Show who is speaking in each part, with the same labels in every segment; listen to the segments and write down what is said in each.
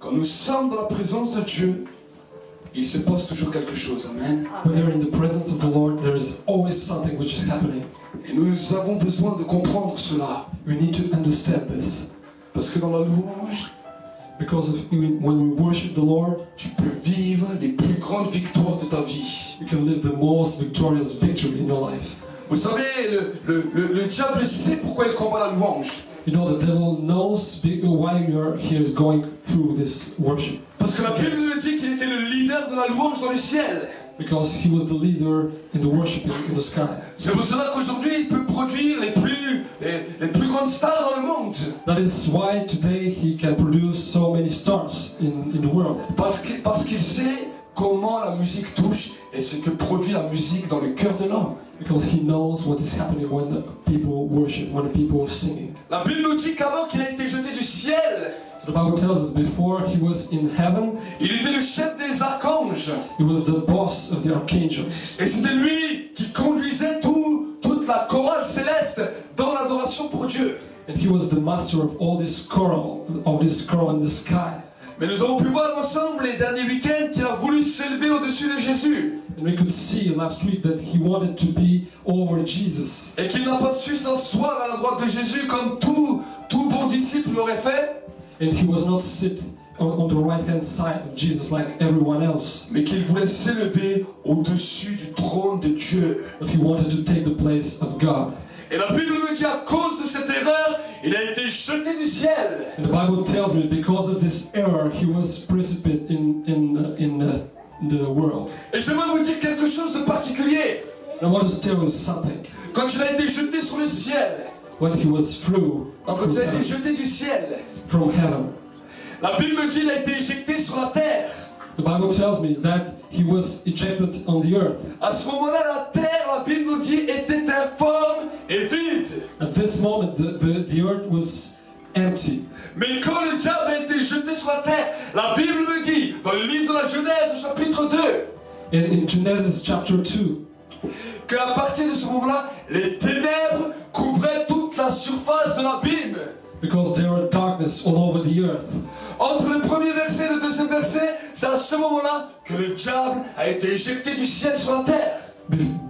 Speaker 1: Quand nous sommes dans la présence de Dieu, il se passe toujours quelque chose. Amen.
Speaker 2: When you're in the presence of the Lord, there is always something which is happening.
Speaker 1: Et nous avons besoin de comprendre cela.
Speaker 2: We need to understand this.
Speaker 1: Parce que dans la louange,
Speaker 2: Because when we worship the Lord,
Speaker 1: tu peux vivre les plus grandes victoires de ta vie.
Speaker 2: you can live the most victorious victory in your life.
Speaker 1: Vous savez, le diable sait pourquoi il combat la louange.
Speaker 2: You know, the devil knows why you're here is going through this worship.
Speaker 1: Parce que la Bible nous dit qu'il était le leader de la louange dans le ciel.
Speaker 2: Because he was the leader in the worship in the sky.
Speaker 1: C'est pour cela qu'aujourd'hui il peut produire les plus grandes stars dans le monde.
Speaker 2: That is why today he can produce so many stars in the world.
Speaker 1: Parce qu'il sait comment la musique touche et ce que produit la musique dans le cœur de l'homme.
Speaker 2: Because he knows what is happening when the people worship, when the people are singing.
Speaker 1: La Bible nous dit qu'avant qu'il ait été jeté du ciel,
Speaker 2: So the Bible tells us before he was in heaven,
Speaker 1: il était le chef des archanges.
Speaker 2: he was the boss of the archangels.
Speaker 1: Et c'était lui qui conduisait toute la chorale céleste dans l'adoration pour Dieu.
Speaker 2: And he was the master of all this choral in the sky.
Speaker 1: Mais nous avons pu voir ensemble les derniers week-ends qu'il a voulu s'élever au-dessus de Jésus.
Speaker 2: And we could see last week that he wanted to be over Jesus.
Speaker 1: Et qu'il n'a pas su s'asseoir à la droite de Jésus comme tout bon disciple l'aurait fait.
Speaker 2: And he was not sit on the right-hand side of Jesus like everyone else.
Speaker 1: Mais qu'il voulait s'élever au-dessus du trône de Dieu.
Speaker 2: But he wanted to take the place of God.
Speaker 1: Et la Bible nous dit à cause de cette erreur, il a été jeté du ciel.
Speaker 2: And the Bible tells me because of this error, he was precipitated in the world.
Speaker 1: Et j'aimerais vous dire quelque chose de particulier.
Speaker 2: And I want to tell you something.
Speaker 1: Quand il a été jeté sur le ciel,
Speaker 2: When he was through
Speaker 1: quand il a été jeté du ciel,
Speaker 2: from heaven,
Speaker 1: la Bible me dit qu'il a été éjecté sur la terre.
Speaker 2: the Bible tells me that he was ejected on the earth.
Speaker 1: À ce moment-là, la terre, la Bible nous dit, était informe et vide.
Speaker 2: At this moment, the earth was empty.
Speaker 1: Mais quand le diable a été jeté sur la terre, la Bible me dit, dans le livre de la Genèse, au chapitre 2,
Speaker 2: And in Genesis chapter 2,
Speaker 1: qu'à partir de ce moment-là, les ténèbres couvraient toute la surface de l'abîme.
Speaker 2: because there were darkness all over the earth.
Speaker 1: Entre le premier verset et le deuxième verset, c'est à ce moment-là que le diable a été éjecté du ciel sur la terre.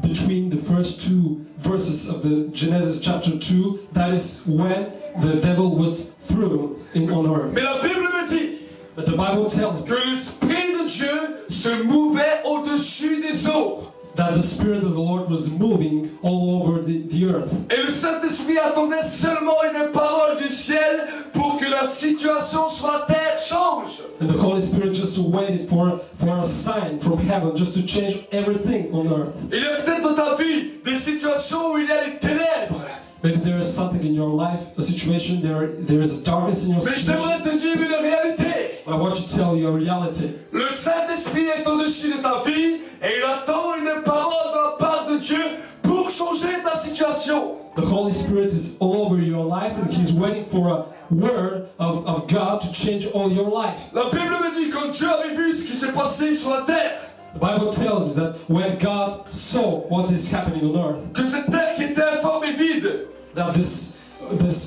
Speaker 2: Between the first two verses of the Genesis chapter 2, that is when the devil was thrown on earth.
Speaker 1: Mais la Bible me dit
Speaker 2: But the Bible tells
Speaker 1: que l'Esprit de Dieu se mouvait au-dessus des eaux.
Speaker 2: that the Spirit of the Lord was moving all over the earth.
Speaker 1: Et le Saint-Esprit attendait seulement une parole du ciel pour que la situation sur la terre change.
Speaker 2: And the Holy Spirit just waited for a sign from heaven just to change everything on earth.
Speaker 1: Il y a peut-être dans ta vie des situations où il y a les ténèbres.
Speaker 2: Maybe there is something in your life, a situation, there is darkness in your
Speaker 1: Mais
Speaker 2: situation.
Speaker 1: j'aimerais te dire une réalité.
Speaker 2: But I want you to tell you a reality.
Speaker 1: Le Saint-Esprit est au-dessus de ta vie et il attend une parole de la part de Dieu pour changer ta situation.
Speaker 2: The Holy Spirit is all over your life and He's waiting for a word of God to change all your life.
Speaker 1: La Bible me dit quand Dieu avait vu ce qui s'est passé sur la terre,
Speaker 2: The Bible tells us that when God saw what is happening on earth,
Speaker 1: que cette terre qui était informe et vide,
Speaker 2: that this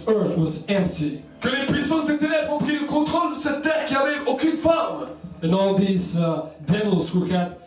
Speaker 2: earth was empty,
Speaker 1: que les puissances des ténèbres ont pris le contrôle de cette terre qui avait aucune forme.
Speaker 2: and all these devils who had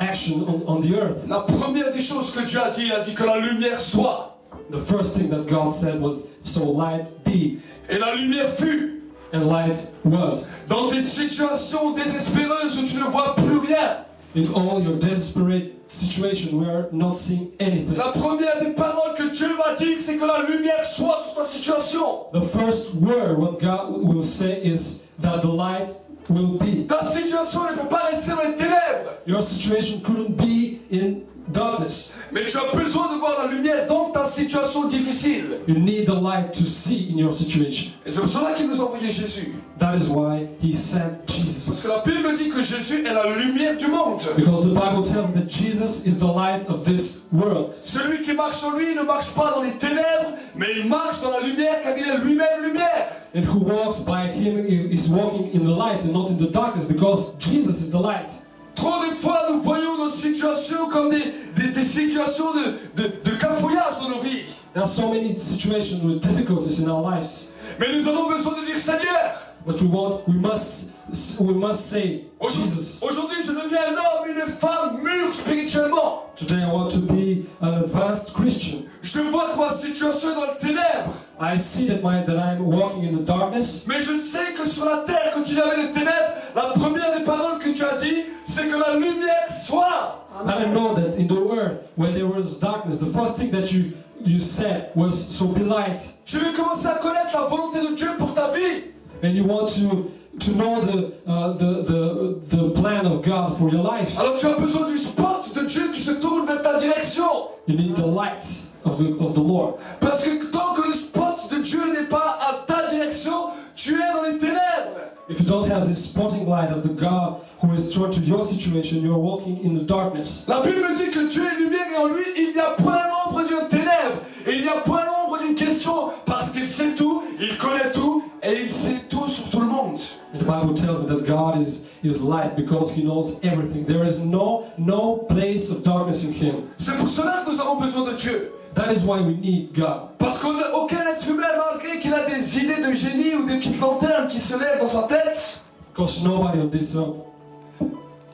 Speaker 2: action on the earth.
Speaker 1: La première des choses que Dieu a dit, il a dit que la lumière soit.
Speaker 2: The first thing that God said was, "So light be,"
Speaker 1: Et la lumière fut.
Speaker 2: and light was.
Speaker 1: Dans des situations désespéreuses où tu ne vois plus rien,
Speaker 2: In all your desperate situation, we are not seeing anything.
Speaker 1: la première des paroles que Dieu m'a dit, c'est que la lumière soit sur ta situation.
Speaker 2: The first word what God will say is that the light will be.
Speaker 1: Ta situation ne peut pas rester dans les ténèbres.
Speaker 2: Your situation couldn't be in darkness.
Speaker 1: Mais tu as besoin de voir la lumière dans ta situation difficile.
Speaker 2: You need the light to see in your situation.
Speaker 1: Et c'est pour cela qu'il nous a envoyé Jésus.
Speaker 2: That is why He sent
Speaker 1: Parce
Speaker 2: Jesus.
Speaker 1: que la Bible dit que Jésus est la lumière du monde.
Speaker 2: Because the Bible tells us that Jesus is the light of this world.
Speaker 1: Celui qui marche en lui ne marche pas dans les ténèbres, mais il marche dans la lumière car il est lui-même lumière.
Speaker 2: And who walks by Him is walking in the light and not in the darkness, because Jesus is the light.
Speaker 1: Trop de fois, nous voyons nos situations comme des situations de cafouillage dans nos vies.
Speaker 2: There are so many situations with difficulties in our lives.
Speaker 1: Mais nous avons besoin de dire, Seigneur,
Speaker 2: But we must say, Jesus.
Speaker 1: Aujourd'hui, je deviens un homme, une femme mûre spirituellement.
Speaker 2: Today I want to be an advanced Christian.
Speaker 1: Je vois que ma situation est dans le ténèbre.
Speaker 2: I see that I'm walking in the darkness.
Speaker 1: Mais je sais que sur la terre, quand il y avait les ténèbres, la première des paroles que tu as dit, c'est que la lumière soit.
Speaker 2: And I know that in the world, when there was darkness, the first thing that you said was, so be light.
Speaker 1: Tu veux commencer à connaître la volonté de Dieu pour ta vie.
Speaker 2: And you want to know the plan of God for your life.
Speaker 1: Alors tu as besoin du spot de Dieu qui se tourne vers ta direction.
Speaker 2: You need the light of the Lord.
Speaker 1: Parce que tant que le spot de Dieu n'est pas à ta direction, tu es dans les ténèbres.
Speaker 2: If you don't have this spotting light of the God who is turned to your situation, you are walking in the darkness.
Speaker 1: La Bible me dit que Dieu est lumière et en lui, il n'y a point l'ombre d'une ténèbre. Et il n'y a point l'ombre d'une question parce qu'il sait tout, il connaît tout et il sait tout sur tout le monde.
Speaker 2: And the Bible tells me that God is light because He knows everything. There is no place of darkness in Him.
Speaker 1: C'est pour cela que nous avons besoin de Dieu.
Speaker 2: That is why we need God.
Speaker 1: Parce qu'aucun être humain, malgré qu'il a des idées de génie ou des petites lanternes qui se lèvent dans sa tête,
Speaker 2: Because nobody on this earth,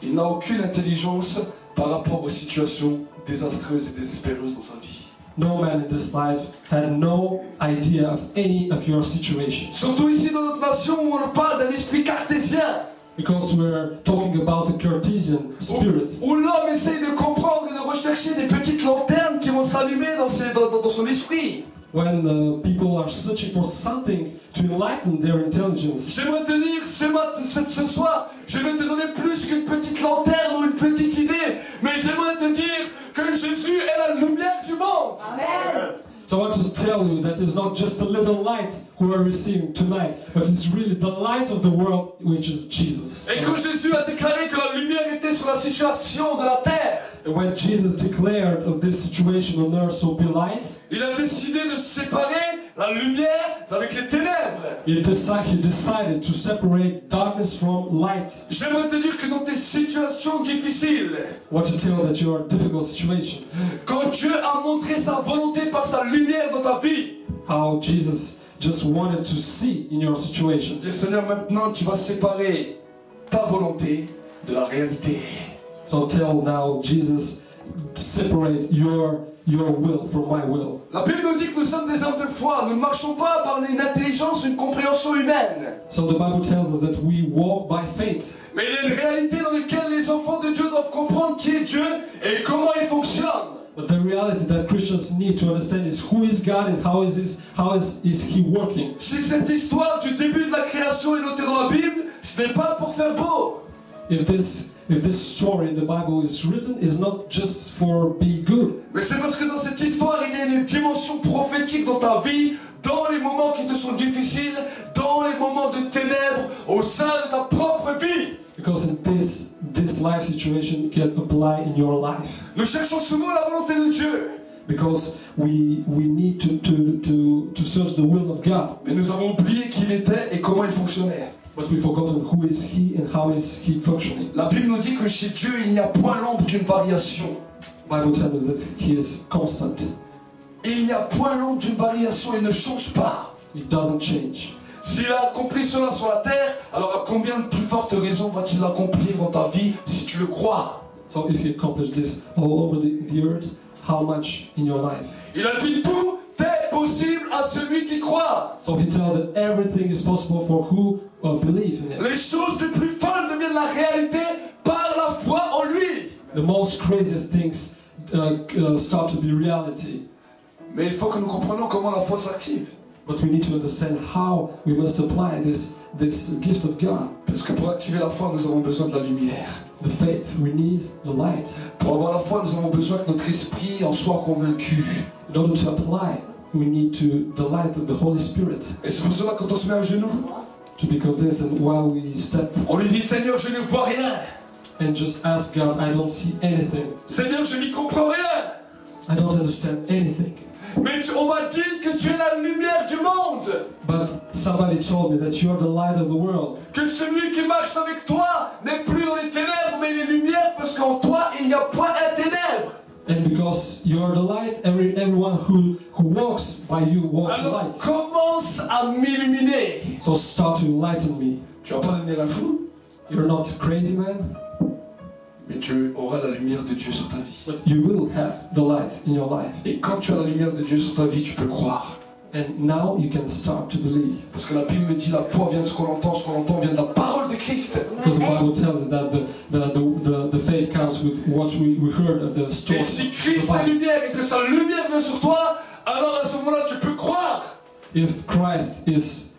Speaker 1: il n'a aucune intelligence par rapport aux situations désastreuses et désespéreuses dans sa vie.
Speaker 2: no man in this life had no idea of any of your situation.
Speaker 1: Surtout ici dans notre nation où on parle d'un esprit cartésien.
Speaker 2: Because we're talking about the Cartesian spirit.
Speaker 1: Où l'homme essaye de comprendre et de rechercher des petites lanternes qui vont s'allumer dans son esprit.
Speaker 2: When people are searching for something to enlighten their intelligence.
Speaker 1: J'aimerais te dire ce soir, je vais te donner plus qu'une petite lanterne ou une petite idée, mais j'aimerais te dire que Jésus est la lumière du monde.
Speaker 3: Amen.
Speaker 2: So I want to tell you that it's not just a little light who are receiving tonight, but it's really the light of the world, which is Jesus.
Speaker 1: Et quand Jésus a déclaré que la lumière était sur la situation de la terre,
Speaker 2: And when Jesus declared of this situation on earth, so be light,
Speaker 1: il a décidé de séparer la lumière avec les ténèbres.
Speaker 2: he decided to separate darkness from light.
Speaker 1: J'aimerais te dire que dans tes situations difficiles,
Speaker 2: I want to tell that you are in difficult situations.
Speaker 1: quand Dieu a montré sa volonté par sa lumière dans ta vie,
Speaker 2: How Jesus just wanted to see in your situation.
Speaker 1: dis Seigneur, maintenant tu vas séparer ta volonté de la réalité.
Speaker 2: So tell now, Jesus, separate your will from my will.
Speaker 1: La Bible nous dit que nous sommes des hommes de foi. Nous ne marchons pas par une intelligence, une compréhension humaine.
Speaker 2: So the Bible tells us that we walk by faith.
Speaker 1: Mais il y a une réalité dans laquelle les enfants de Dieu doivent comprendre qui est Dieu et comment il fonctionne.
Speaker 2: But the reality that Christians need to understand is who is God and how is He working.
Speaker 1: Si cette histoire du début de la création est notée dans la Bible, ce n'est pas pour faire beau.
Speaker 2: If this story in the Bible is written, it's not just for be good.
Speaker 1: Mais c'est parce que dans cette histoire, il y a une dimension prophétique dans ta vie, dans les moments qui te sont difficiles, dans les moments de ténèbres, au sein de ta propre vie.
Speaker 2: Because in this life situation can apply in your life.
Speaker 1: Nous cherchons souvent la volonté de Dieu.
Speaker 2: Because we need to search the will of God.
Speaker 1: Mais nous avons oublié qui il était et comment il fonctionnait.
Speaker 2: But we've forgotten who is He and how is He functioning.
Speaker 1: La Bible nous dit que chez Dieu, il n'y a point l'ombre d'une variation.
Speaker 2: The Bible tells us that He is constant.
Speaker 1: Il n'y a point l'ombre d'une variation, il ne change pas.
Speaker 2: It doesn't change.
Speaker 1: S'il a accompli cela sur la terre, alors à combien de plus fortes raisons va-t-il l'accomplir dans ta vie si tu le crois?
Speaker 2: So if He accomplished this all over the earth, how much in your life?
Speaker 1: Il a dit tout est possible à celui qui croit.
Speaker 2: So He tells that everything is possible for who believe in it.
Speaker 1: Les choses les plus folles deviennent la réalité par la foi en lui.
Speaker 2: The most craziest things start to be reality.
Speaker 1: Mais il faut que nous comprenions comment la foi s'active.
Speaker 2: But we need to understand how we must apply this gift of God.
Speaker 1: Parce que pour activer la foi, nous avons besoin de la lumière.
Speaker 2: The faith, we need the light.
Speaker 1: Pour avoir la foi, nous avons besoin que notre esprit en soit convaincu.
Speaker 2: In order to apply, we need the light of the Holy Spirit.
Speaker 1: Et c'est pour cela que quand on se met à genoux,
Speaker 2: To be convinced, and while we step
Speaker 1: on lui dit Seigneur, je ne vois rien.
Speaker 2: and just ask God, I don't see anything.
Speaker 1: Seigneur, je n'y comprends rien.
Speaker 2: I don't understand anything.
Speaker 1: Mais on m'a dit que tu es la lumière du monde.
Speaker 2: But somebody told me that you are the light of the world.
Speaker 1: Que celui qui marche avec toi n'est plus dans les ténèbres, mais les lumières, parce qu'en toi, il n'y a point un ténèbre.
Speaker 2: And because you are the light, everyone who walks by you walks
Speaker 1: Alors
Speaker 2: light.
Speaker 1: commence à m'illuminer.
Speaker 2: So start to enlighten me.
Speaker 1: Tu vas pas devenir un fou,
Speaker 2: You're not crazy, man,
Speaker 1: mais tu auras la lumière de Dieu sur ta vie.
Speaker 2: but you will have the light in your life.
Speaker 1: Et quand tu as la lumière de Dieu sur ta vie, tu peux croire.
Speaker 2: And now you can start to believe.
Speaker 1: Parce que la Bible me dit la foi vient de ce qu'on entend vient de la parole de Christ.
Speaker 2: Because the Bible tells us that the faith comes with what we heard of the story.
Speaker 1: Et si
Speaker 2: of the
Speaker 1: Christ est
Speaker 2: Bible.
Speaker 1: lumière et que sa lumière vient sur toi, alors à ce moment-là tu peux croire.
Speaker 2: If Christ is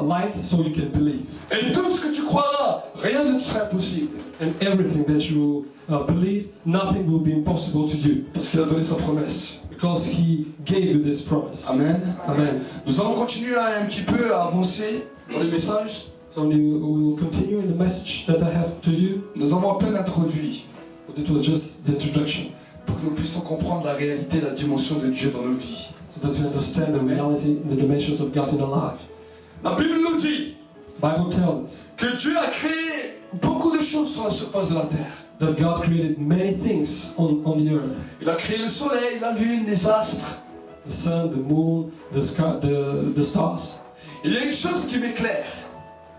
Speaker 2: light, so you can believe.
Speaker 1: Et tout ce que tu croiras, rien ne te sera impossible.
Speaker 2: And everything that you believe, nothing will be impossible to you.
Speaker 1: Parce qu'il a donné sa promesse.
Speaker 2: Because He gave you this promise.
Speaker 1: Amen.
Speaker 2: Amen.
Speaker 1: Nous allons continuer un petit peu à avancer dans les messages.
Speaker 2: So we will continue in the message that I have to you.
Speaker 1: Nous avons à peine introduit
Speaker 2: But it was just the introduction,
Speaker 1: pour que nous puissions comprendre la réalité, la dimension de Dieu dans nos vies.
Speaker 2: so that we understand the reality, the dimensions of God in our life.
Speaker 1: La Bible nous dit
Speaker 2: Bible tells us
Speaker 1: que Dieu a créé beaucoup de choses sur la surface de la terre.
Speaker 2: that God created many things on the earth.
Speaker 1: Il a créé le soleil, la lune, les astres.
Speaker 2: The sun, the moon, the sky, the stars.
Speaker 1: Il y a une chose qui m'éclaire,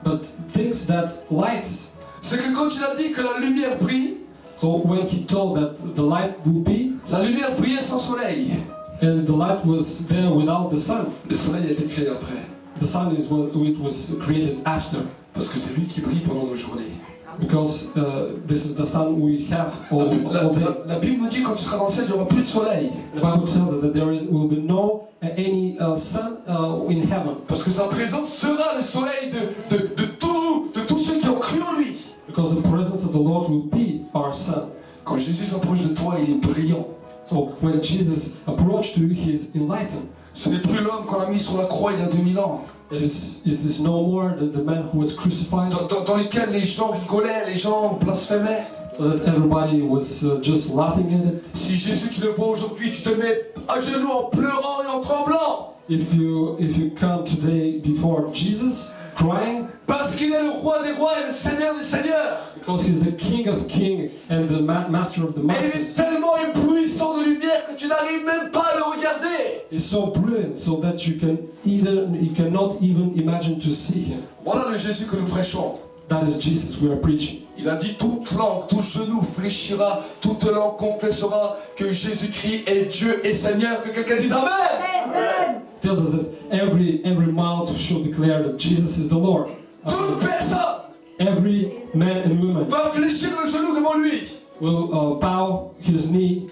Speaker 2: But things that lights.
Speaker 1: c'est que quand il a dit que la lumière brille,
Speaker 2: So when He told that the light will be,
Speaker 1: la lumière brillait sans soleil.
Speaker 2: and the light was there without the sun.
Speaker 1: Le soleil a été créé après.
Speaker 2: The sun is what it was created after.
Speaker 1: Parce que c'est lui qui brille pendant nos journées.
Speaker 2: Because this is the sun we have all day.
Speaker 1: La Bible nous dit que quand tu seras dans le ciel, il n'y aura plus de soleil.
Speaker 2: The Bible tells us that will be no any sun in heaven.
Speaker 1: Parce que sa présence sera le soleil de tous ceux qui ont cru en lui.
Speaker 2: Because the presence of the Lord will be our sun.
Speaker 1: Quand Jésus s'approche de toi, il est brillant.
Speaker 2: So when Jesus approached you, He is enlightened.
Speaker 1: Ce n'est plus l'homme qu'on a mis sur la croix il y a 2000 ans.
Speaker 2: It is no more the man who was crucified,
Speaker 1: Dans lesquels les gens rigolaient, les gens blasphémaient.
Speaker 2: so that everybody was just laughing at it.
Speaker 1: Si Jésus tu le vois aujourd'hui, tu te mets à genoux en pleurant et en tremblant.
Speaker 2: If you come today before Jesus crying,
Speaker 1: Parce qu'il est le roi des rois et le seigneur des seigneurs.
Speaker 2: because He's the King of Kings and the Master of the
Speaker 1: Et il est
Speaker 2: Masters.
Speaker 1: tellement éblouissant de lumière que tu n'arrives même pas à le regarder.
Speaker 2: It's so brilliant, so that you cannot even imagine to see Him.
Speaker 1: Voilà le Jésus que nous prêchons.
Speaker 2: That is Jesus we are preaching.
Speaker 1: Il a dit toute langue, tout genou fléchira, toute langue confessera que Jésus-Christ est Dieu et Seigneur. Que quelqu'un dise Amen.
Speaker 3: Amen.
Speaker 2: Tells us that every mouth should declare that Jesus is the Lord.
Speaker 1: Toute personne
Speaker 2: Every man and woman
Speaker 1: va fléchir le genou devant lui.
Speaker 2: will bow his knee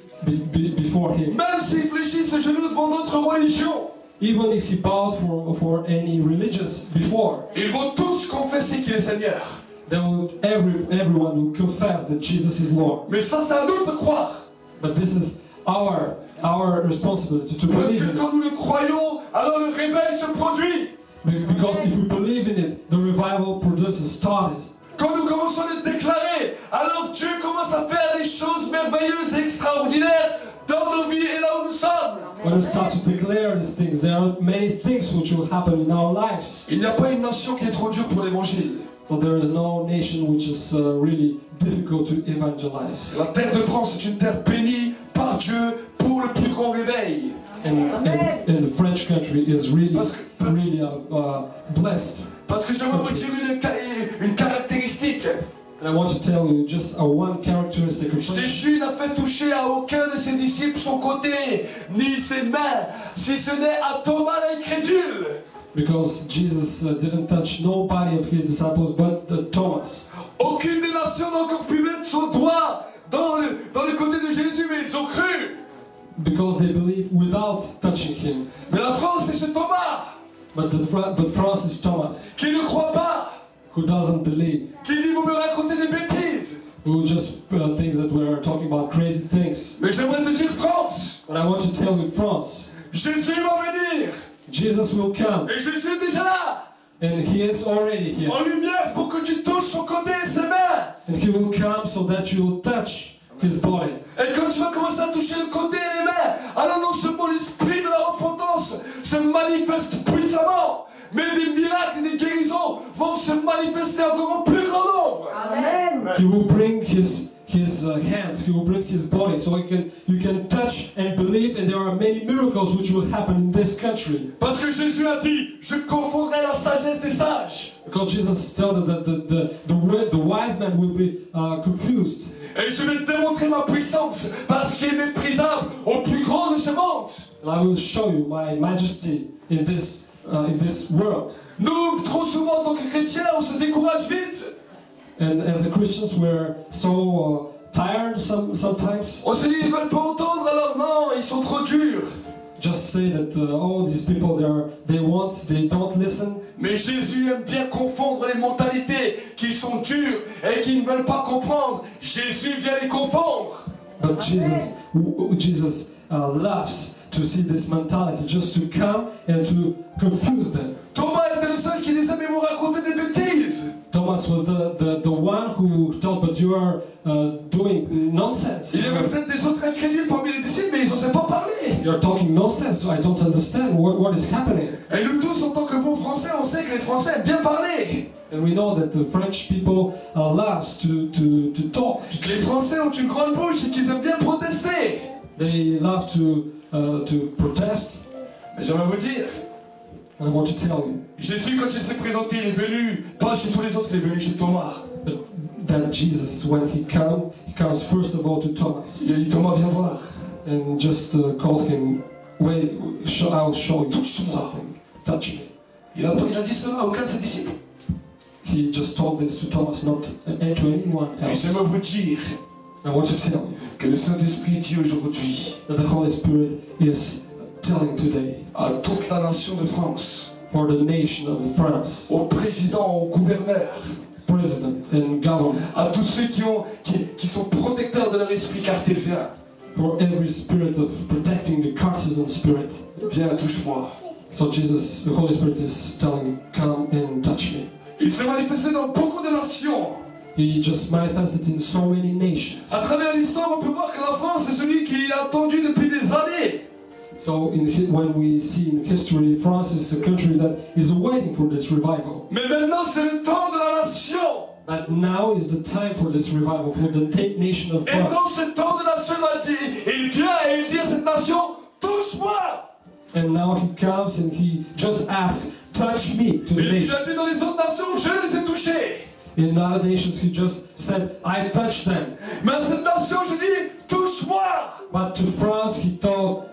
Speaker 2: before Him.
Speaker 1: Même s'il fléchisse le genou devant d'autres religions.
Speaker 2: Even if he bowed for any religious before,
Speaker 1: Ils vont tous confesser qu'il est Seigneur.
Speaker 2: everyone will confess that Jesus is Lord.
Speaker 1: Mais ça, c'est à nous de croire.
Speaker 2: But this is our responsibility to
Speaker 1: Parce
Speaker 2: believe
Speaker 1: que
Speaker 2: in it.
Speaker 1: quand nous le croyons, alors le réveil se produit.
Speaker 2: Because if we believe in it, the revival produces starters.
Speaker 1: Quand nous commençons à le déclarer, alors Dieu commence à faire des choses merveilleuses et extraordinaires dans nos vies et là où nous sommes.
Speaker 2: When we start to declare these things, there are many things which will happen in our lives.
Speaker 1: Il n'y a pas une nation qui est trop dure pour l'évangile.
Speaker 2: So there is no nation which is really difficult to evangelize.
Speaker 1: La terre de France est une terre bénie par Dieu pour le plus grand réveil.
Speaker 2: And the French country is really blessed.
Speaker 1: Parce que j'aimerais vous dire une caractéristique.
Speaker 2: And I want to tell you just one characteristic of French.
Speaker 1: Jésus n'a fait toucher à aucun de ses disciples son côté, ni ses mains, si ce n'est à Thomas l'incrédule.
Speaker 2: Because Jesus didn't touch nobody of His disciples but Thomas.
Speaker 1: Aucune des nations n'a encore pu mettre son doigt dans le côté de Jésus, mais ils ont cru.
Speaker 2: Because they believe without touching Him.
Speaker 1: Mais la France, c'est ce Thomas
Speaker 2: But France is Thomas,
Speaker 1: qui ne croit pas,
Speaker 2: who doesn't believe,
Speaker 1: qui dit vous me racontez des bêtises.
Speaker 2: who just thinks that we are talking about crazy things.
Speaker 1: Mais j'aimerais te dire France,
Speaker 2: But I want to tell you, France,
Speaker 1: Jésus va venir
Speaker 2: Jesus will come,
Speaker 1: et Jésus est déjà là,
Speaker 2: and He is already here.
Speaker 1: en lumière pour que tu touches son côté et ses mains.
Speaker 2: And He will come so that you will touch His body.
Speaker 1: Et quand tu vas commencer à toucher le côté et les mains, alors non seulement l'esprit de la repentance se manifeste puissamment, mais des miracles et des guérisons vont se manifester encore en plus grand nombre.
Speaker 3: Amen.
Speaker 2: He will bring His hands, he will bring his body, so you can touch and believe, and there are many miracles which will happen in this country.
Speaker 1: Parce que Jésus a dit, je confondrai la sagesse des sages.
Speaker 2: Because Jesus told us that the wise man will be confused.
Speaker 1: Et je vais démontrer ma puissance parce qu'il est méprisable au plus grand de ce monde.
Speaker 2: And I will show you my majesty in this world.
Speaker 1: Nous, trop souvent, en tant que chrétiens, on se décourage vite.
Speaker 2: And as the Christians, we're so tired sometimes.
Speaker 1: On se dit, ils ne veulent pas entendre, alors non, ils sont trop durs.
Speaker 2: Just say that all these people they don't listen.
Speaker 1: Mais Jésus aime bien confondre les mentalités qui sont dures et qui ne veulent pas comprendre. Jésus vient les confondre.
Speaker 2: But Jesus loves to see this mentality, just to come and to confuse them.
Speaker 1: Thomas était le seul qui disait, mais vous racontez des bêtises.
Speaker 2: Thomas was the one who told, but you are doing nonsense.
Speaker 1: Il y avait peut-être des autres incrédules parmi les disciples, mais ils n'osaient pas parler.
Speaker 2: You're talking nonsense, so I don't understand what is happening.
Speaker 1: Et nous tous, en tant que bons Français, on sait que les Français aiment bien parler.
Speaker 2: And we know that the French people loves to talk.
Speaker 1: Les Français ont une grande bouche et qu'ils aiment bien protester.
Speaker 2: They love to protest.
Speaker 1: Mais j'aimerais vous dire,
Speaker 2: And I want to tell you
Speaker 1: Jésus, quand il s'est présenté, il est venu, pas chez tous les autres, il est venu chez Thomas.
Speaker 2: that Jesus, when he comes first of all to Thomas,
Speaker 1: Il a dit, Thomas, viens voir.
Speaker 2: and just called him, wait, I'll show you
Speaker 1: Touche-moi.
Speaker 2: something. Touch me.
Speaker 1: Il a dit cela à aucun de ses disciples.
Speaker 2: He just told this to Thomas, not to anyone
Speaker 1: Et
Speaker 2: else.
Speaker 1: j'aimerais vous dire
Speaker 2: I want to tell you
Speaker 1: que le Saint-Esprit dit aujourd'hui
Speaker 2: that the Holy Spirit is telling today
Speaker 1: à toute la nation de France,
Speaker 2: for the nation of France,
Speaker 1: aux présidents, aux gouverneurs,
Speaker 2: president and government,
Speaker 1: à tous ceux qui sont protecteurs de leur esprit cartésien,
Speaker 2: for every spirit of protecting the Cartesian spirit.
Speaker 1: viens, touche-moi.
Speaker 2: So Jesus, the Holy Spirit is telling you, come and touch me.
Speaker 1: Il s'est manifesté dans beaucoup de nations.
Speaker 2: He just manifested in so many nations.
Speaker 1: À travers l'histoire, on peut voir que la France est celui qui a attendu depuis des années.
Speaker 2: So when we see in history, France is a country that is waiting for this revival.
Speaker 1: Mais maintenant, c'est le temps de la nation.
Speaker 2: But now is the time for this revival, for the nation of
Speaker 1: Et dans
Speaker 2: France.
Speaker 1: ce temps de nation, il dit à cette nation, touche-moi.
Speaker 2: And now he comes and he just asks, touch me to the
Speaker 1: Il
Speaker 2: nation.
Speaker 1: a dit dans les autres nations, je les ai touchés.
Speaker 2: In other nations, he just said, I touched them.
Speaker 1: Mais à cette nation, je dis, touche-moi.
Speaker 2: But to France, he tell,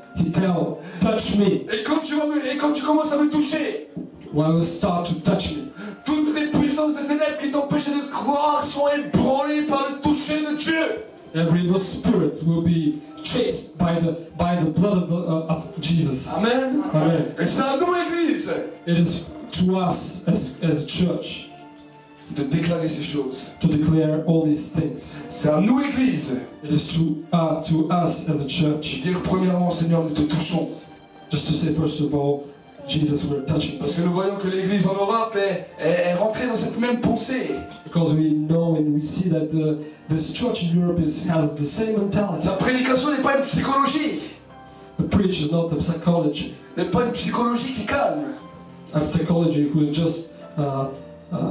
Speaker 2: touch me.
Speaker 1: Et quand tu commences à me toucher,
Speaker 2: Well, you start to touch me.
Speaker 1: toutes les puissances des ténèbres qui t'empêchaient de croire sont ébranlées par le toucher de Dieu.
Speaker 2: Every evil spirit will be chased by the blood of Jesus.
Speaker 1: Amen.
Speaker 2: Amen.
Speaker 1: Et c'est à nous, Église,
Speaker 2: It is to us as a church
Speaker 1: de déclarer ces choses.
Speaker 2: to declare all these things.
Speaker 1: C'est à nous, Église,
Speaker 2: It is to us as a
Speaker 1: de
Speaker 2: church
Speaker 1: dire premièrement, Seigneur, nous te touchons.
Speaker 2: just to say first of all, Jesus, we're touching.
Speaker 1: Parce que nous voyons que l'Église en Europe est rentrée dans cette même pensée.
Speaker 2: Because we know and we see that this church in Europe has the same mentality.
Speaker 1: La prédication n'est pas une psychologie.
Speaker 2: The preach is not the psychology.
Speaker 1: N'est pas une psychologie qui calme.
Speaker 2: A psychology who is just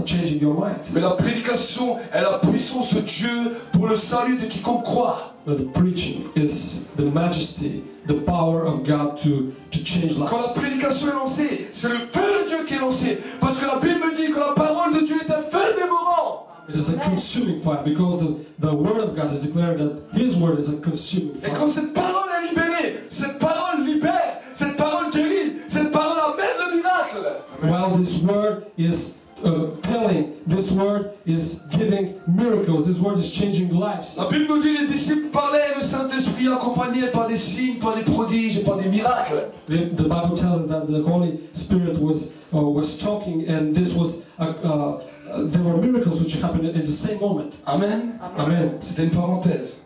Speaker 2: changing your mind.
Speaker 1: Mais la prédication est la puissance de Dieu pour le salut de quiconque croit.
Speaker 2: But the preaching is the majesty, the power of God to change
Speaker 1: Quand la
Speaker 2: lives.
Speaker 1: prédication est lancée, c'est le feu de Dieu qui est lancé. Parce que la Bible dit que la parole de Dieu est un feu dévorant.
Speaker 2: It is a consuming fire because the word of God is declared that His word is a consuming
Speaker 1: Et
Speaker 2: fire.
Speaker 1: quand cette parole est libérée, cette parole libère, cette parole guérit, cette parole amène le miracle.
Speaker 2: While this word is telling, this word is giving miracles, this word is changing lives.
Speaker 1: La Bible nous dit que les disciples parlaient, le Saint-Esprit accompagné par des signes, par des prodiges et par des miracles.
Speaker 2: The Bible tells us that the Holy Spirit was talking, and this was there were miracles which happened in the same moment.
Speaker 1: Amen.
Speaker 2: Amen.
Speaker 1: C'était une parenthèse.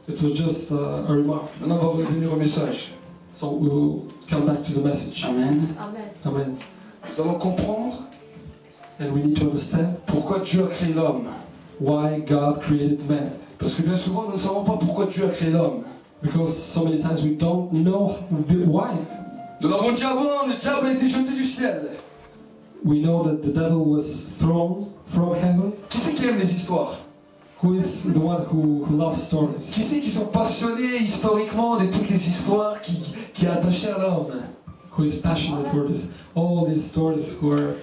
Speaker 2: It was just a remark.
Speaker 1: Maintenant, on va revenir au message.
Speaker 2: So we will come back to the message.
Speaker 1: Amen.
Speaker 3: Amen.
Speaker 2: Amen.
Speaker 1: Nous allons comprendre
Speaker 2: And we need to understand
Speaker 1: pourquoi Dieu a créé l'homme.
Speaker 2: why God created man.
Speaker 1: Parce que bien souvent, nous ne savons pas pourquoi Dieu a créé l'homme.
Speaker 2: Because so many times we don't know why.
Speaker 1: Nous l'avons dit avant, le diable a été jeté du ciel.
Speaker 2: We know that the devil was thrown from heaven.
Speaker 1: Qui c'est qui aime les histoires?
Speaker 2: Who is the one who loves stories?
Speaker 1: Qui c'est qui sont passionnés historiquement de toutes les histoires qui est attachées à l'homme?
Speaker 2: Who is passionate for this? All these stories who are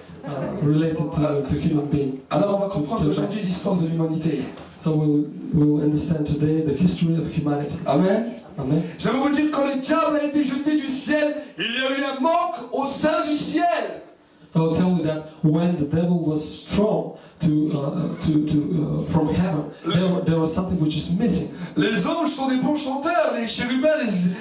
Speaker 2: related to human being.
Speaker 1: Alors on va comprendre aujourd'hui l'histoire de l'humanité.
Speaker 2: So we'll understand today the history of humanity.
Speaker 1: Amen.
Speaker 2: Amen.
Speaker 1: J'aimerais vous dire, quand le diable a été jeté du ciel, il y a eu un manque au sein du ciel.
Speaker 2: So I'll tell you that when the devil was thrown from heaven, there was something which is missing.
Speaker 1: Les anges sont des bons chanteurs, les chérubins,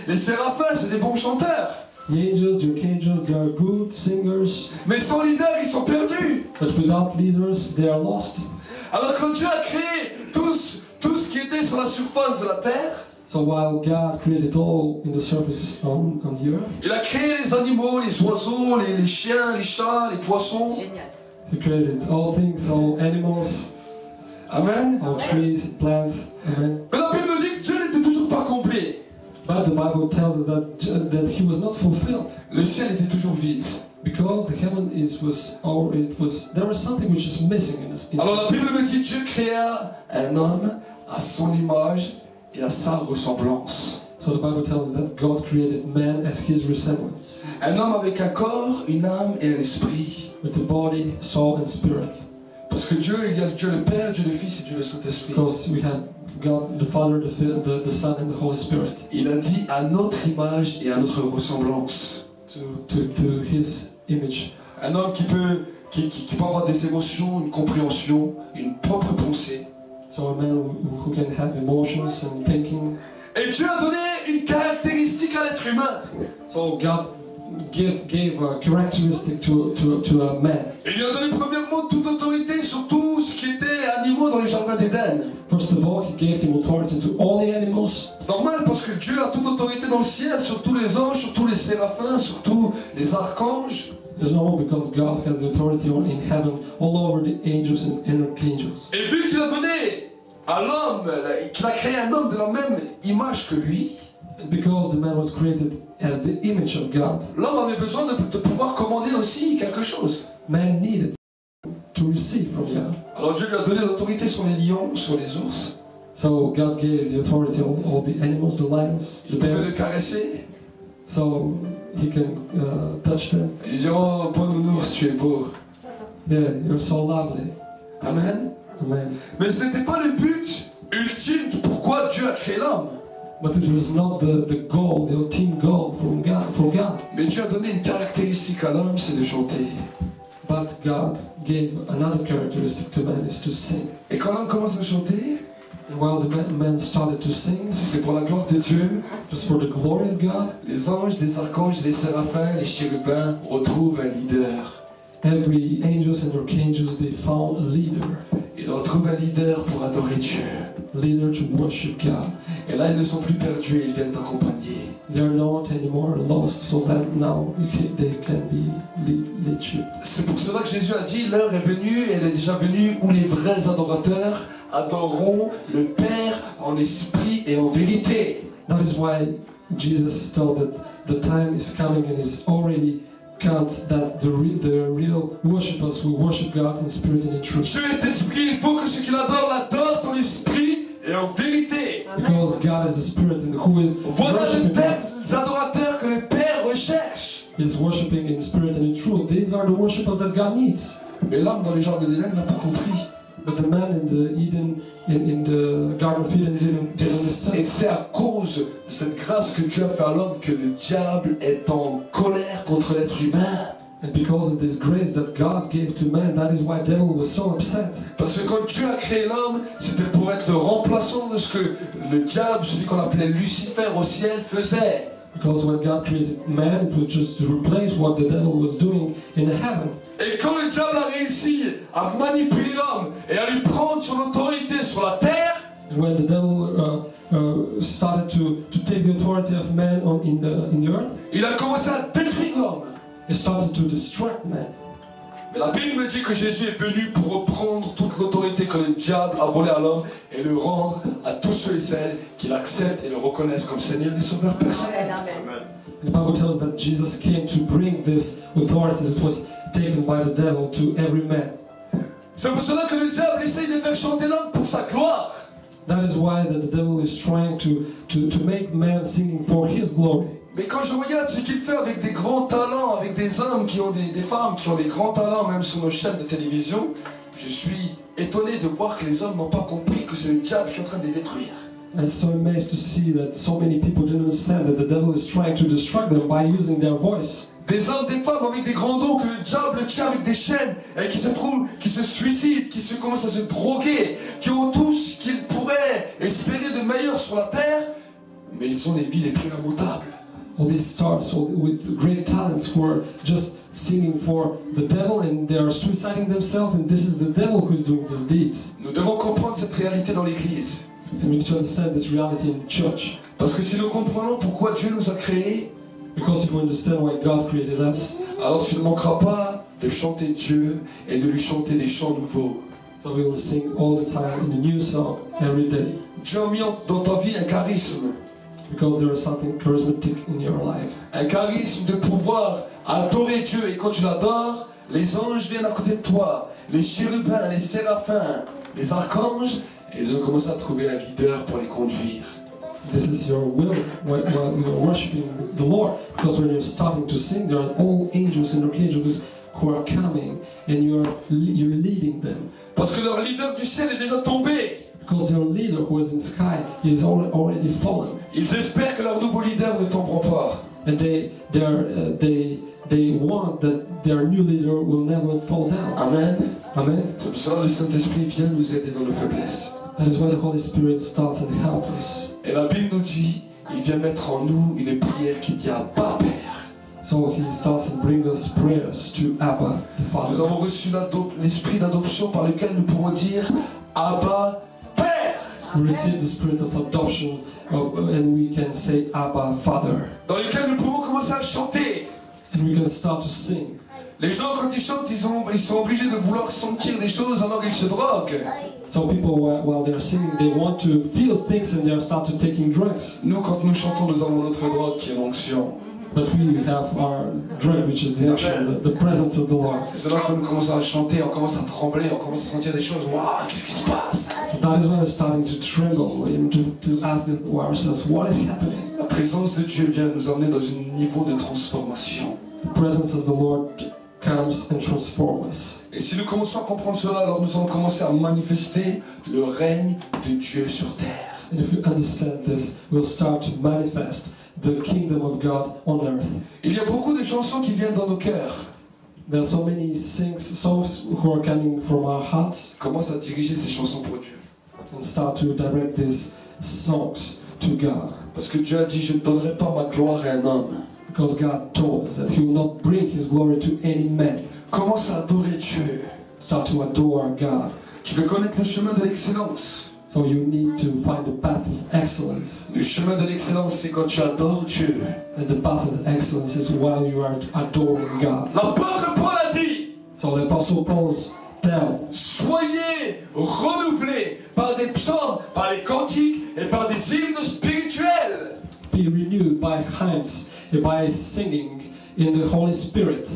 Speaker 1: les séraphins, c'est des bons chanteurs.
Speaker 2: The angels, the archangels, they are good singers,
Speaker 1: Mais sans leader, ils sont perdus.
Speaker 2: but without leaders, they are lost.
Speaker 1: Alors quand Dieu a créé tout ce qui était sur la surface de la terre,
Speaker 2: So while God created all in the surface on the earth,
Speaker 1: il a créé les animaux, les oiseaux, les chiens, les chats, les poissons.
Speaker 3: Génial.
Speaker 2: He created all things, all animals,
Speaker 1: Amen.
Speaker 2: all trees, plants. Amen.
Speaker 1: Mais la Bible nous dit que Dieu n'était toujours pas complet.
Speaker 2: But the Bible tells us that he was not fulfilled
Speaker 1: Le ciel était toujours vide.
Speaker 2: because the heaven there was something which is missing in this.
Speaker 1: Alors la Bible me dit que Dieu créa un homme à son image et à sa ressemblance.
Speaker 2: So the Bible tells us that God created man as his resemblance,
Speaker 1: Un homme avec un corps, une âme et un esprit.
Speaker 2: with the body, soul, and spirit.
Speaker 1: Parce que Dieu, il y a Dieu le Père, Dieu le Fils et Dieu le Saint-Esprit.
Speaker 2: Because we have God, the Father, the Son, and the Holy Spirit
Speaker 1: Il a dit à notre image et à notre ressemblance.
Speaker 2: to his image.
Speaker 1: Un homme qui peut avoir des émotions, une compréhension, une propre pensée.
Speaker 2: So a man who can have emotions and thinking.
Speaker 1: Et Dieu a donné une caractéristique à l'être humain.
Speaker 2: So God gave a characteristic to a man.
Speaker 1: Il lui a donné premièrement toute autorité sur tout ce qui était animaux dans les jardins d'Éden.
Speaker 2: First of all, he gave him authority to all the animals.
Speaker 1: C'est normal parce que Dieu a toute autorité dans le ciel, sur tous les anges, sur tous les séraphins, sur tous les archanges.
Speaker 2: It's normal because God has authority in heaven all over the angels and archangels.
Speaker 1: Et vu qu'il a donné à l'homme, qu'il a créé un homme de la même image que lui,
Speaker 2: Because the man was created as the image of God,
Speaker 1: l'homme avait besoin de pouvoir commander aussi quelque chose.
Speaker 2: man needed to receive from God.
Speaker 1: Alors Dieu lui a donné l'autorité sur les lions, sur les ours.
Speaker 2: So God gave the authority on all the animals, the lions, the
Speaker 1: Il pouvait le
Speaker 2: bears,
Speaker 1: caresser.
Speaker 2: so he can touch them.
Speaker 1: Il lui dit, oh, bon nounours, tu es beau.
Speaker 2: Yeah, you're so lovely.
Speaker 1: Amen.
Speaker 2: Amen.
Speaker 1: Mais ce n'était pas le but ultime de pourquoi Dieu a créé l'homme.
Speaker 2: But it was not the goal, the ultimate goal from God.
Speaker 1: Mais Dieu a donné une caractéristique à l'homme, c'est de chanter.
Speaker 2: But God gave another characteristic to man, is to sing.
Speaker 1: Et quand l'homme commence à chanter,
Speaker 2: And while the man started to sing,
Speaker 1: si c'est pour la gloire de Dieu,
Speaker 2: just for the glory of God,
Speaker 1: les anges, les archanges, les séraphins, les chérubins retrouvent un leader.
Speaker 2: every angels and archangels, they found a leader
Speaker 1: Ils retrouvent un leader pour adorer Dieu.
Speaker 2: to worship God.
Speaker 1: Et là, ils ne sont plus perdus, ils viennent t'accompagner.
Speaker 2: They are not anymore lost, so that now they can be leadership.
Speaker 1: C'est pour cela que Jésus a dit, l'heure est venue, et elle est déjà venue, où les vrais adorateurs adoreront le Père en esprit et en vérité.
Speaker 2: That is why Jesus told that the time is coming and is already come that the real worshippers will worship God in spirit and in truth.
Speaker 1: Dieu est esprit, il faut que ceux qui l'adorent l'adorent en esprit et en vérité.
Speaker 2: Because God is the spirit and who is
Speaker 1: Voilà les
Speaker 2: worshiping God
Speaker 1: vrais adorateurs que le Père recherche.
Speaker 2: is worshiping in spirit and in truth. These are the worshippers that God needs.
Speaker 1: Mais l'homme dans les jardins d'Éden n'a pas compris.
Speaker 2: But the man in the Eden, in the Garden of Eden didn't
Speaker 1: Et
Speaker 2: understand.
Speaker 1: c'est à cause de cette grâce que Dieu a fait à l'homme que le diable est en colère contre l'être humain.
Speaker 2: And because of this grace that God gave to man, that is why the devil was so upset.
Speaker 1: Parce que quand Dieu a créé l'homme, c'était pour être le remplaçant de ce que le diable, celui qu'on appelait Lucifer au ciel, faisait.
Speaker 2: Because when God created man, it was just to replace what the devil was doing in heaven.
Speaker 1: Et quand le diable a réussi à manipuler l'homme et à lui prendre son autorité sur la terre,
Speaker 2: And when the devil started to take the authority of man in the earth,
Speaker 1: il a commencé à détruire l'homme.
Speaker 2: he started to distract man.
Speaker 1: Mais la Bible me dit que Jésus est venu pour reprendre toute l'autorité que le diable a volée à l'homme et le rendre à tous ceux et celles qui l'acceptent et le reconnaissent comme Seigneur et Sauveur personnel.
Speaker 3: Amen.
Speaker 2: The Bible tells us that Jesus came to bring this authority that was taken by the devil to every man.
Speaker 1: C'est pour cela que le diable essaye de faire chanter l'homme pour sa gloire.
Speaker 2: That is why that the devil is trying to make man singing for his glory.
Speaker 1: Mais quand je regarde ce qu'il fait avec des grands talents, avec des hommes qui ont des femmes qui ont des grands talents, même sur nos chaînes de télévision, je suis étonné de voir que les hommes n'ont pas compris que c'est le diable qui est en train de les détruire.
Speaker 2: I'm so amazed to see that so many people don't understand that the devil is trying to destruct them by using their voice.
Speaker 1: Des hommes, des femmes avec des grands dons que le diable tient avec des chaînes et qui se suicident, qui commencent à se droguer, qui ont tout ce qu'ils pourraient espérer de meilleur sur la terre, mais ils ont les vies les plus lamentables.
Speaker 2: All these stars with great talents who are just singing for the devil and they are suiciding themselves, and this is the devil who is doing these deeds.
Speaker 1: Nous devons comprendre cette réalité dans l'Église.
Speaker 2: And we need to understand this reality in the church.
Speaker 1: Parce que si nous comprenons pourquoi Dieu nous a créés,
Speaker 2: Because if we understand why God created us,
Speaker 1: alors tu ne manqueras pas de chanter Dieu et de lui chanter des chants nouveaux.
Speaker 2: so we will sing all the time in a new song every day.
Speaker 1: Dieu a mis dans ta vie un charisme.
Speaker 2: Because there is something charismatic in your life.
Speaker 1: Un charisme de pouvoir adorer Dieu. Et quand tu l'adores, les anges viennent à côté de toi. Les chérubins, les séraphins, les archanges. Et ils ont commencé à trouver un leader pour les conduire.
Speaker 2: This is your will while you're worshiping the Lord. Because when you're starting to sing, there are all angels and archangels who are coming, and you're leading them.
Speaker 1: Parce que leur leader du ciel est déjà tombé.
Speaker 2: Because their leader who is in the sky is already fallen.
Speaker 1: Ils espèrent que leur nouveau leader ne tomberont pas.
Speaker 2: And they want that their new leader will never fall down.
Speaker 1: Amen.
Speaker 2: Amen.
Speaker 1: C'est pour cela que le Saint-Esprit vient nous aider dans nos faiblesses.
Speaker 2: That is why the Holy Spirit starts and helps us.
Speaker 1: Et la Bible nous dit, il vient mettre en nous une prière qui dit Abba, Père.
Speaker 2: So He starts and brings us prayers to Abba, the
Speaker 1: Nous
Speaker 2: Father.
Speaker 1: avons reçu l'esprit d'adoption par lequel nous pourrons dire Abba, Père.
Speaker 2: We receive the spirit of adoption, and we can say Abba, Father.
Speaker 1: Dans lequel nous pouvons commencer à chanter.
Speaker 2: And we can start to sing.
Speaker 1: Les gens, quand ils chantent, ils sont obligés de vouloir sentir des choses alors qu'ils se droguent.
Speaker 2: Some people, while they're singing, they want to feel things and they start to taking drugs.
Speaker 1: Nous, quand nous chantons, nous avons notre drogue qui est l'onction.
Speaker 2: But we have our drug, which is the action, the presence of the Lord.
Speaker 1: C'est cela quand nous commençons à chanter, on commence à trembler, on commence à sentir des choses. Waouh, qu'est-ce qui se passe?
Speaker 2: So that is when we're starting to tremble and to ask ourselves, what is happening?
Speaker 1: La présence de Dieu vient nous emmener dans un niveau de transformation.
Speaker 2: The presence of the Lord comes and transforms us.
Speaker 1: Et si nous commençons à comprendre cela, alors nous allons commencer à manifester le règne de Dieu sur terre.
Speaker 2: And if we understand this, we'll start to manifest the kingdom of God on earth.
Speaker 1: Il y a beaucoup de chansons qui viennent dans nos cœurs.
Speaker 2: There are so many songs who are coming from our hearts,
Speaker 1: Commence à diriger ces chansons pour Dieu.
Speaker 2: and start to direct these songs to God.
Speaker 1: Parce que Dieu a dit, je ne donnerai pas ma gloire à un homme.
Speaker 2: Because God told us that He will not bring His glory to any man.
Speaker 1: Commence à adorer Dieu.
Speaker 2: Start to adore God.
Speaker 1: Tu veux connaître le chemin de l'excellence.
Speaker 2: So you need to find the path of excellence.
Speaker 1: Le chemin de l'excellence, c'est quand tu adores Dieu.
Speaker 2: And the path of excellence is while you are adoring God.
Speaker 1: L'apôtre Paul a dit,
Speaker 2: So the Apostle Paul tells,
Speaker 1: soyez renouvelés par des psaumes, par les cantiques et par des hymnes spirituels.
Speaker 2: be renewed by hymns, by singing in the Holy Spirit.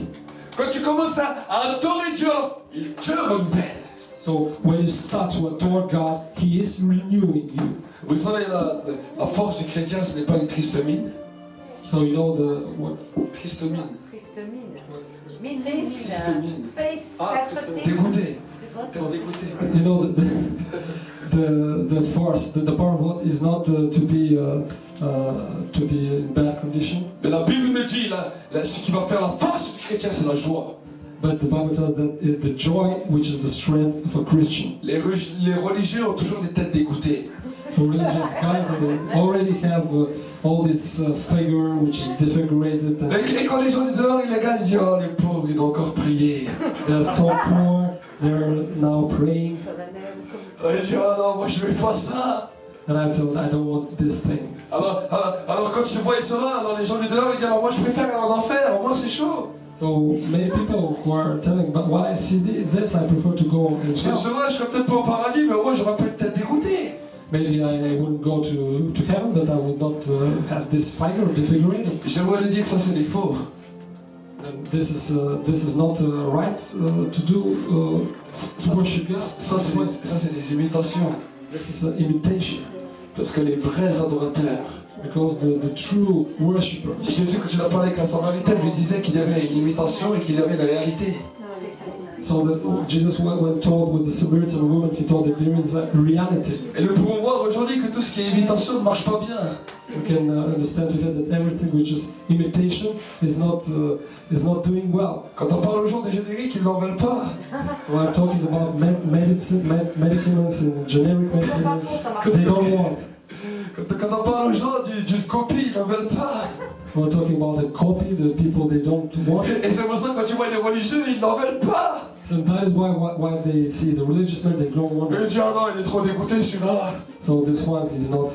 Speaker 1: Quand tu commences à adorer Dieu, il te renouvelle.
Speaker 2: So when you start to adore God, He is renewing you.
Speaker 1: Vous savez, la force du chrétien, ce n'est pas une triste mine.
Speaker 2: So you know what?
Speaker 1: Triste mine.
Speaker 3: Triste
Speaker 1: Triste mine.
Speaker 3: Face,
Speaker 1: Ah, dégoûté. T'es dégoûté.
Speaker 2: You know the force, the power of God is not to be in bad condition,
Speaker 1: Mais la Bible me dit, ce qui va faire la force du chrétien, c'est la joie.
Speaker 2: but the Bible tells that it's the joy which is the strength of a Christian.
Speaker 1: Les religieux ont toujours des têtes dégoûtées.
Speaker 2: So religious guys they already have all this figure which is disfigurated.
Speaker 1: Et quand les gens du dehors, ils regardent, ils disent, oh les pauvres, ils doivent encore prier.
Speaker 2: They are so poor. They're now praying,
Speaker 1: Ouais, je dis, oh non, moi je veux pas ça.
Speaker 2: and I told I don't want this thing.
Speaker 1: Alors quand tu vois cela, alors les gens du dehors, ils disent, alors moi je préfère aller en enfer, au moins c'est chaud.
Speaker 2: So many people who are telling, but when I see this, I prefer to go in
Speaker 1: Parce que
Speaker 2: hell.
Speaker 1: cela, je serais peut-être pas au paradis, mais au moins j'aurais peut-être dégoûté.
Speaker 2: Maybe I wouldn't go to heaven, but I would not have this figure disfigurated.
Speaker 1: J'aimerais lui dire que ça c'est des faux.
Speaker 2: And this is not right to do to worship God.
Speaker 1: Ça, c'est des imitations.
Speaker 2: This is an imitation.
Speaker 1: Parce que les vrais adorateurs,
Speaker 2: Because the true worshippers.
Speaker 1: Jésus, quand il a parlé avec la Samaritaine, lui disait qu'il y avait une imitation et qu'il y avait une réalité.
Speaker 2: So that Jesus, when told with the Samaritan woman, he told that there is a reality.
Speaker 1: Et nous pouvons voir aujourd'hui que tout ce qui est imitation ne marche pas bien.
Speaker 2: We can understand today that everything which is imitation is not doing well.
Speaker 1: Quand on parle aux gens des génériques, ils n'en veulent pas.
Speaker 2: So I'm talking about medicaments and generic medicaments. They don't want.
Speaker 1: Quand on parle aux gens d'une copie, ils n'en veulent pas.
Speaker 2: We're talking about a copy, the people they don't want.
Speaker 1: Et c'est pour ça que quand tu vois les religieux, ils n'en veulent pas.
Speaker 2: So that is why they see the religious man, they don't want
Speaker 1: Mais ils
Speaker 2: it.
Speaker 1: disent, ah non, il est trop dégoûté celui-là.
Speaker 2: So this one is not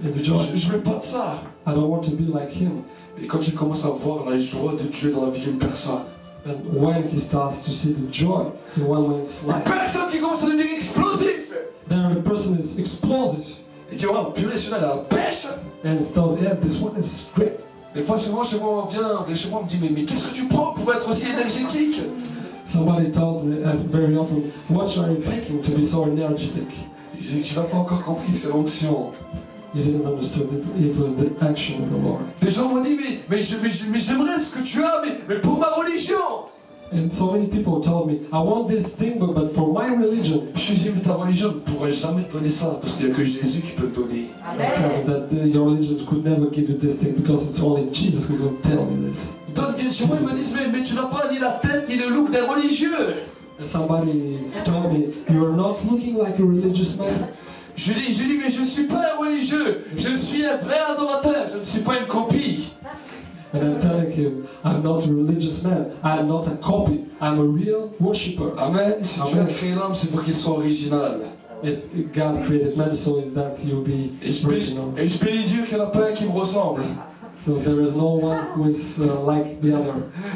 Speaker 2: enjoying.
Speaker 1: Je veux pas de ça.
Speaker 2: I don't want to be like him.
Speaker 1: Et quand il commence à voir la joie de Dieu dans la vie d'une personne,
Speaker 2: And when he starts to see the joy in one man's
Speaker 1: une
Speaker 2: life,
Speaker 1: personne qui commence à devenir explosif.
Speaker 2: then the person is explosive.
Speaker 1: Il dit, oh purée, celui-là, il a la pêche.
Speaker 2: And he tells, yeah, this one is great.
Speaker 1: Des fois, souvent, chez moi, on vient, et chez moi, on me dit, mais qu'est-ce que tu prends pour être aussi énergétique?
Speaker 2: Somebody told me very often, what are you taking to be so energetic?
Speaker 1: Je dis, tu n'as pas encore compris que c'est l'onction.
Speaker 2: You didn't understand it was the action of the Lord.
Speaker 1: Des gens m'ont dit, mais j'aimerais ce que tu as, mais pour ma religion.
Speaker 2: And so many people told me, I want this thing, but for my religion.
Speaker 1: Je lui dis, mais ta religion ne pourrait jamais te donner ça, parce qu'il n'y a que Jésus qui peut le donner.
Speaker 2: I tell them that your religion could never give you this thing because it's only Jesus who will tell you this.
Speaker 1: D'autres viennent chez moi, ils me disent, mais tu n'as pas ni la tête ni le look des religieux.
Speaker 2: And somebody told me, you are not looking like a religious man.
Speaker 1: Je lui dis, mais je ne suis pas un religieux, je suis un vrai adorateur, je ne suis pas une copie.
Speaker 2: And I'm telling him, I'm not a religious man, I'm not a copy, I'm a real worshipper.
Speaker 1: Amen. Si Dieu a
Speaker 2: Amen.
Speaker 1: créé l'homme, c'est pour qu'il soit original.
Speaker 2: If God created man, so is that he will be
Speaker 1: Et je
Speaker 2: original.
Speaker 1: bénis Dieu qu'il n'y en a pas un qui me ressemble.
Speaker 2: So there is no one who is like the other,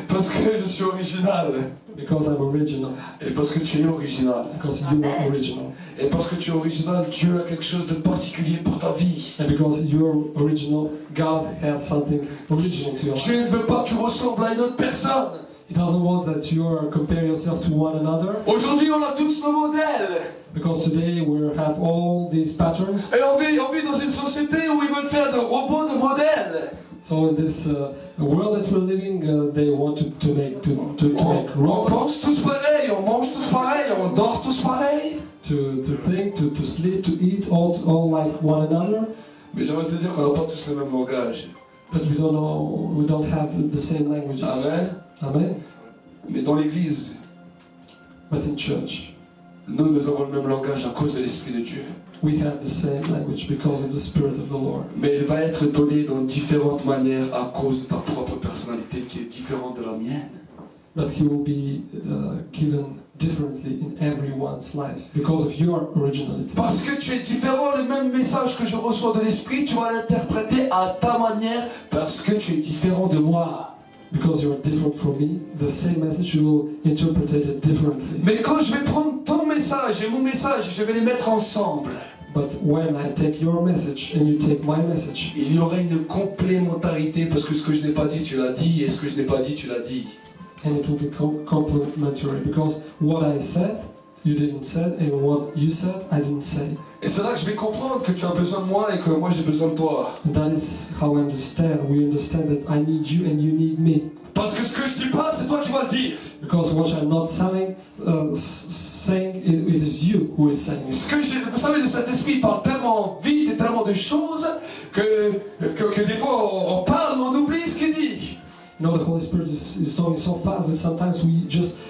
Speaker 1: Parce que je suis original.
Speaker 2: because I'm original,
Speaker 1: Et parce que tu es original.
Speaker 2: because you are original,
Speaker 1: Et parce que tu es original, Dieu a quelque chose de particulier pour ta vie.
Speaker 2: and because you're original, God has something original to your life.
Speaker 1: Dieu ne veut pas que tu ressembles à une autre personne.
Speaker 2: He doesn't want that you are compare yourself to one another,
Speaker 1: Aujourd'hui, on a tous nos modèles.
Speaker 2: because today we have all these patterns.
Speaker 1: Et on vit dans une société où ils veulent faire de robots de modèles.
Speaker 2: So in this world that we're living, they want to make
Speaker 1: On
Speaker 2: robots,
Speaker 1: pense tous pareil, on mange tous pareil, on dort tous pareil.
Speaker 2: to think, to sleep, to eat, all like one another.
Speaker 1: Mais j'aimerais te dire qu'on n'a pas tous le même langage.
Speaker 2: But we don't have the same languages.
Speaker 1: Amen.
Speaker 2: Amen.
Speaker 1: Mais dans l'église,
Speaker 2: But in church,
Speaker 1: nous avons le même langage à cause de l'Esprit de Dieu.
Speaker 2: we have the same language because of the Spirit of the Lord.
Speaker 1: Mais il va être donné dans différentes manières à cause de ta propre personnalité qui est différente de la mienne.
Speaker 2: But He will be given differently in everyone's life because of your originality.
Speaker 1: Parce que tu es différent, le même message que je reçois de l'Esprit, tu vas l'interpréter à ta manière parce que tu es différent de moi.
Speaker 2: Because you are different from me, the same message you will interpret it differently.
Speaker 1: Mais quand je vais prendre ton message et mon message, je vais les mettre ensemble,
Speaker 2: But when I take your message and you take my message,
Speaker 1: il y aura une complémentarité parce que ce que je n'ai pas dit, tu l'as dit, et ce que je n'ai pas dit, tu l'as dit.
Speaker 2: and it will be complementary because what I said, you didn't say, and what you said, I didn't say.
Speaker 1: Et c'est là que je vais comprendre que tu as besoin de moi et que moi j'ai besoin de toi.
Speaker 2: And that is how I understand. We understand that I need you and you need me.
Speaker 1: Parce que ce que je dis pas, c'est toi qui vas le dire.
Speaker 2: Because what I'm not saying, it is you who is saying it.
Speaker 1: Ce que vous savez, le Saint-Esprit il parle tellement vite et tellement de choses que des fois on parle mais on oublie ce qu'il dit.
Speaker 2: You know, the Holy Spirit is talking so fast that sometimes we just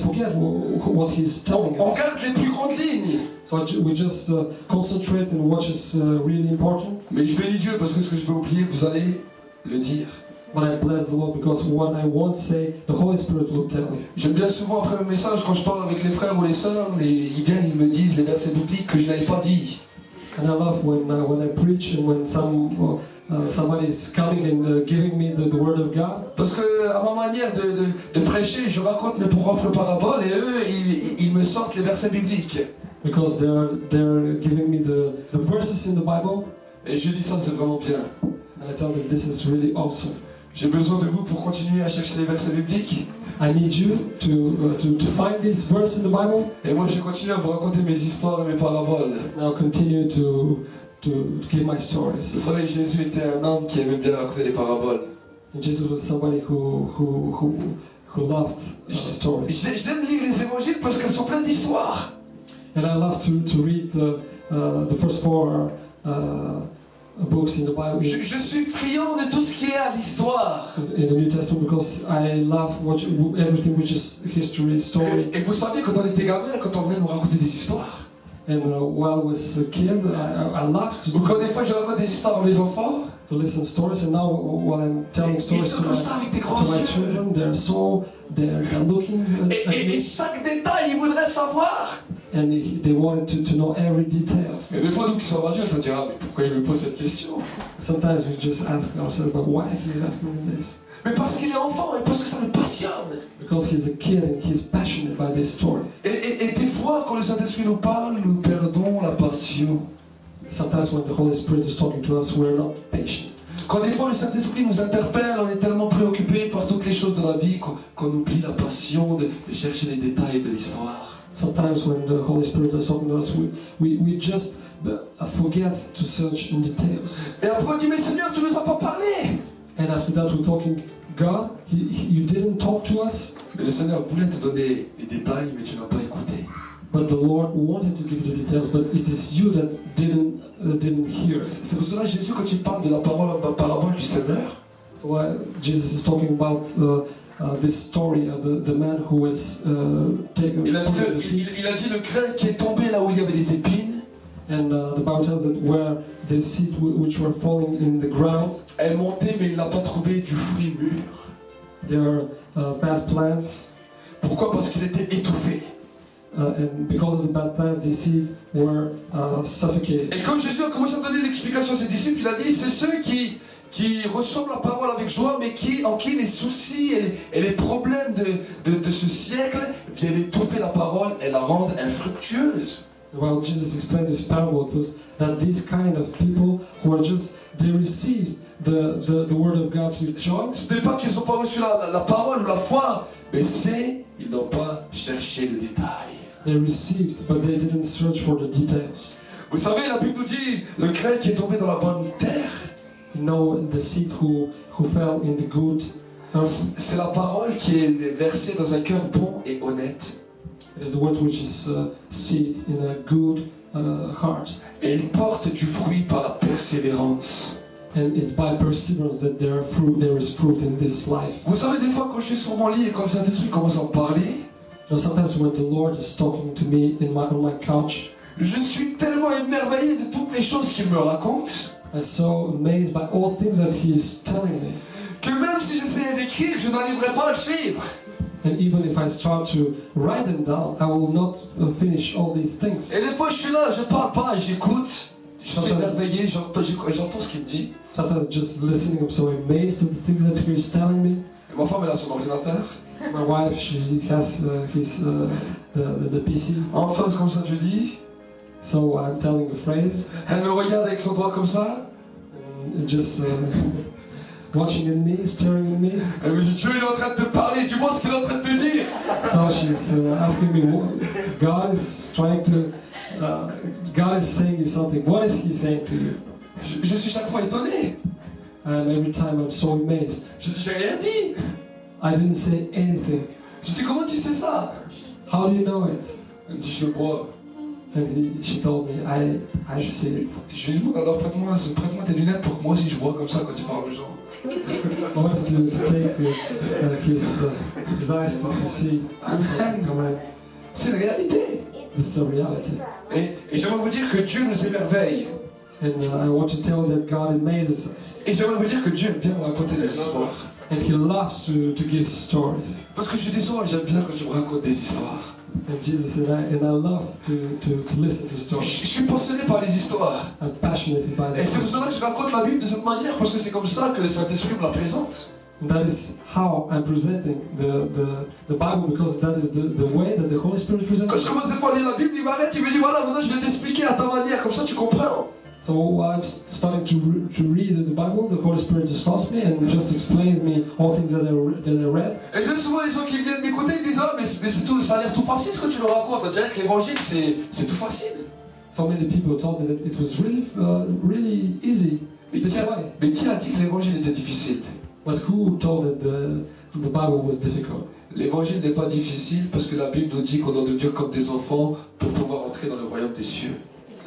Speaker 2: forget what He's telling
Speaker 1: On
Speaker 2: us.
Speaker 1: garde les plus grandes lignes.
Speaker 2: So we just concentrate on what is really important.
Speaker 1: Mais je bénis Dieu parce que ce que je vais oublier, vous allez le dire.
Speaker 2: But I bless the Lord because what I won't say, the Holy Spirit will tell me.
Speaker 1: J'aime bien souvent après mes messages, quand je parle avec les frères ou les sœurs, ils viennent, ils me disent les versets bibliques que je n'avais pas dit.
Speaker 2: And I love when I preach and when somebody is coming and giving me the Word of God.
Speaker 1: Parce que à ma manière de prêcher, je raconte mes propres paraboles et eux, ils me sortent les versets bibliques.
Speaker 2: Because they're giving me the verses in the Bible.
Speaker 1: Et je dis ça, c'est vraiment bien.
Speaker 2: And I tell them this is really awesome.
Speaker 1: J'ai besoin de vous pour continuer à chercher les versets bibliques.
Speaker 2: I need you to find this verse in the Bible.
Speaker 1: Et moi, je vais continuer à vous raconter mes histoires et mes paraboles.
Speaker 2: Now continue to give my
Speaker 1: Vous
Speaker 2: stories.
Speaker 1: savez, Jésus était un homme qui aimait bien raconter les paraboles.
Speaker 2: And Jesus was somebody who loved stories.
Speaker 1: J'aime lire les évangiles parce qu'elles sont pleines d'histoires.
Speaker 2: And I love to read the first four books in the Bible,
Speaker 1: Je suis friand de tout ce qui est à l'histoire.
Speaker 2: in the New Testament, because I love everything which is history, story.
Speaker 1: Et vous savez, quand on était gamin, quand on venait nous raconter des histoires,
Speaker 2: And while I was a kid, I loved
Speaker 1: ou quand des fois je raconte des histoires à mes enfants,
Speaker 2: to listen stories. And now while I'm telling
Speaker 1: ils
Speaker 2: stories
Speaker 1: sont comme ça avec des grands
Speaker 2: to my
Speaker 1: yeux.
Speaker 2: children, they're looking at
Speaker 1: Et
Speaker 2: me,
Speaker 1: chaque détail, ils voudraient savoir.
Speaker 2: and they wanted to know every detail.
Speaker 1: Et des fois, nous qui sommes adultes, on dira, mais pourquoi il me pose cette question?
Speaker 2: Sometimes we just ask ourselves, but why he's asking me this?
Speaker 1: Mais parce qu'il est enfant et parce que ça le passionne.
Speaker 2: Because he's a kid and he's passionate by this story.
Speaker 1: Et des fois, quand le Saint-Esprit nous parle, nous perdons la passion.
Speaker 2: Sometimes when the Holy Spirit is talking to us, we're not patient.
Speaker 1: Quand des fois le Saint-Esprit nous interpelle, on est tellement préoccupé par toutes les choses de la vie qu'on oublie la passion de chercher les détails de l'histoire.
Speaker 2: Sometimes when the Holy Spirit is talking to us, we just forget to search in details.
Speaker 1: Et après on dit, mais Seigneur, tu nous as pas parlé.
Speaker 2: And after that we're talking, God, you didn't talk to us,
Speaker 1: Mais le Seigneur voulait te donner les détails, mais tu n'as pas écouté.
Speaker 2: but the Lord wanted to give you the details, but it is you that didn't hear.
Speaker 1: C'est pour cela que Jésus, quand il parle de la parabole du semeur,
Speaker 2: Why Jesus is talking about this story of the man who was taken
Speaker 1: il a dit
Speaker 2: the seeds.
Speaker 1: le grain qui est tombé là où il y avait des épines,
Speaker 2: And the Bible tells that where the seed which were falling in the ground,
Speaker 1: elle montait, mais il n'a pas trouvé du fruit mûr.
Speaker 2: there are bad plants,
Speaker 1: Pourquoi? Parce qu'il était étouffé.
Speaker 2: and because of the bad plants, the seed were suffocated.
Speaker 1: Et quand Jésus a commencé à donner l'explication à ses disciples, il a dit, c'est ceux qui reçoivent la parole avec joie, mais en qui les soucis et les problèmes de ce siècle viennent étouffer la parole et la rendre infructueuse.
Speaker 2: While Jesus explained this parable, it was that these kind of people who are they receive the word of God with joy.
Speaker 1: Ce n'est pas qu'ils n'ont pas reçu la parole ou la foi, mais ils n'ont pas cherché le détail.
Speaker 2: They received, but they didn't search for the details.
Speaker 1: Vous savez, la Bible nous dit, le grain qui est tombé dans la bonne terre,
Speaker 2: You know, the seed who fell in the good earth,
Speaker 1: c'est la parole qui est versée dans un cœur bon et honnête.
Speaker 2: it is the word which is seed in a good heart.
Speaker 1: Et il porte du fruit par la persévérance.
Speaker 2: And it's by perseverance that there is fruit in this life.
Speaker 1: Vous savez, des fois, quand je suis sur mon lit et quand le Saint-Esprit commence à me parler,
Speaker 2: Now, sometimes when the Lord is talking to me on my couch,
Speaker 1: je suis tellement émerveillé de toutes les choses qu'il me raconte,
Speaker 2: I'm so amazed by all things that He is telling me.
Speaker 1: que même si j'essayais d'écrire, je n'arriverais pas à le suivre.
Speaker 2: And even if I start to write them down, I will not finish all these things.
Speaker 1: Et des fois, je suis là, je parle pas, j'écoute, je suis émerveillé, j'entends ce qu'il me dit.
Speaker 2: Sometimes just listening, I'm so amazed at the things that He is telling me.
Speaker 1: Et ma femme, elle a son ordinateur.
Speaker 2: My wife, she has the PC,
Speaker 1: En face, comme ça, je dis.
Speaker 2: so I'm telling a phrase,
Speaker 1: Elle me regarde avec son doigt comme ça.
Speaker 2: and just watching at me, staring at me.
Speaker 1: Elle me dit, Dieu, il est en train de te parler, dis-moi ce qu'il est en train de te dire.
Speaker 2: So she's asking me, God is trying to, God is saying you something. What is He saying to you?
Speaker 1: Je suis chaque fois étonné.
Speaker 2: And every time I'm so amazed.
Speaker 1: J'ai rien dit.
Speaker 2: I didn't say anything.
Speaker 1: Je dis, comment tu sais ça?
Speaker 2: How do you know it?
Speaker 1: Elle me dit, je le crois.
Speaker 2: And she told me, I see it.
Speaker 1: Je lui dis, bon, alors prête-moi tes lunettes pour que moi aussi je vois comme ça quand tu parles aux gens.
Speaker 2: I wanted to take his eyes to see.
Speaker 1: Amen. C'est une réalité.
Speaker 2: This is a reality.
Speaker 1: Et j'aimerais vous dire que Dieu nous émerveille.
Speaker 2: And I want to tell you that God amazes us.
Speaker 1: Et j'aimerais vous dire que Dieu aime bien me raconter des histoires.
Speaker 2: And He loves to give stories.
Speaker 1: Parce que je suis désolé, j'aime bien quand tu me racontes des histoires.
Speaker 2: And Jesus and I love to listen to
Speaker 1: Je
Speaker 2: stories.
Speaker 1: suis passionné par les histoires.
Speaker 2: I'm passionate by
Speaker 1: Et c'est pour
Speaker 2: them.
Speaker 1: cela que je raconte la Bible de cette manière, parce que c'est comme ça que le Saint-Esprit me la présente.
Speaker 2: And that is how I'm presenting the Bible, because that is the way that the Holy Spirit presents
Speaker 1: Quand je
Speaker 2: it.
Speaker 1: commence des fois à lire la Bible, il m'arrête, il me dit voilà, maintenant je vais t'expliquer à ta manière, comme ça tu comprends.
Speaker 2: So while I'm starting to read the Bible, the Holy Spirit just stops me and just explains me all things that I read.
Speaker 1: Et bien souvent, les gens qui viennent m'écouter, ils disent: ah, mais c'est tout, ça a l'air tout facile ce que tu leur racontes. On dirait que l'évangile, c'est tout facile.
Speaker 2: So many people told me that it was really easy.
Speaker 1: Mais qui a dit que l'évangile était difficile?
Speaker 2: But who told that the Bible was difficult?
Speaker 1: L'évangile n'est pas difficile parce que la Bible nous dit qu'on doit devenir comme des enfants pour pouvoir entrer dans le royaume des cieux.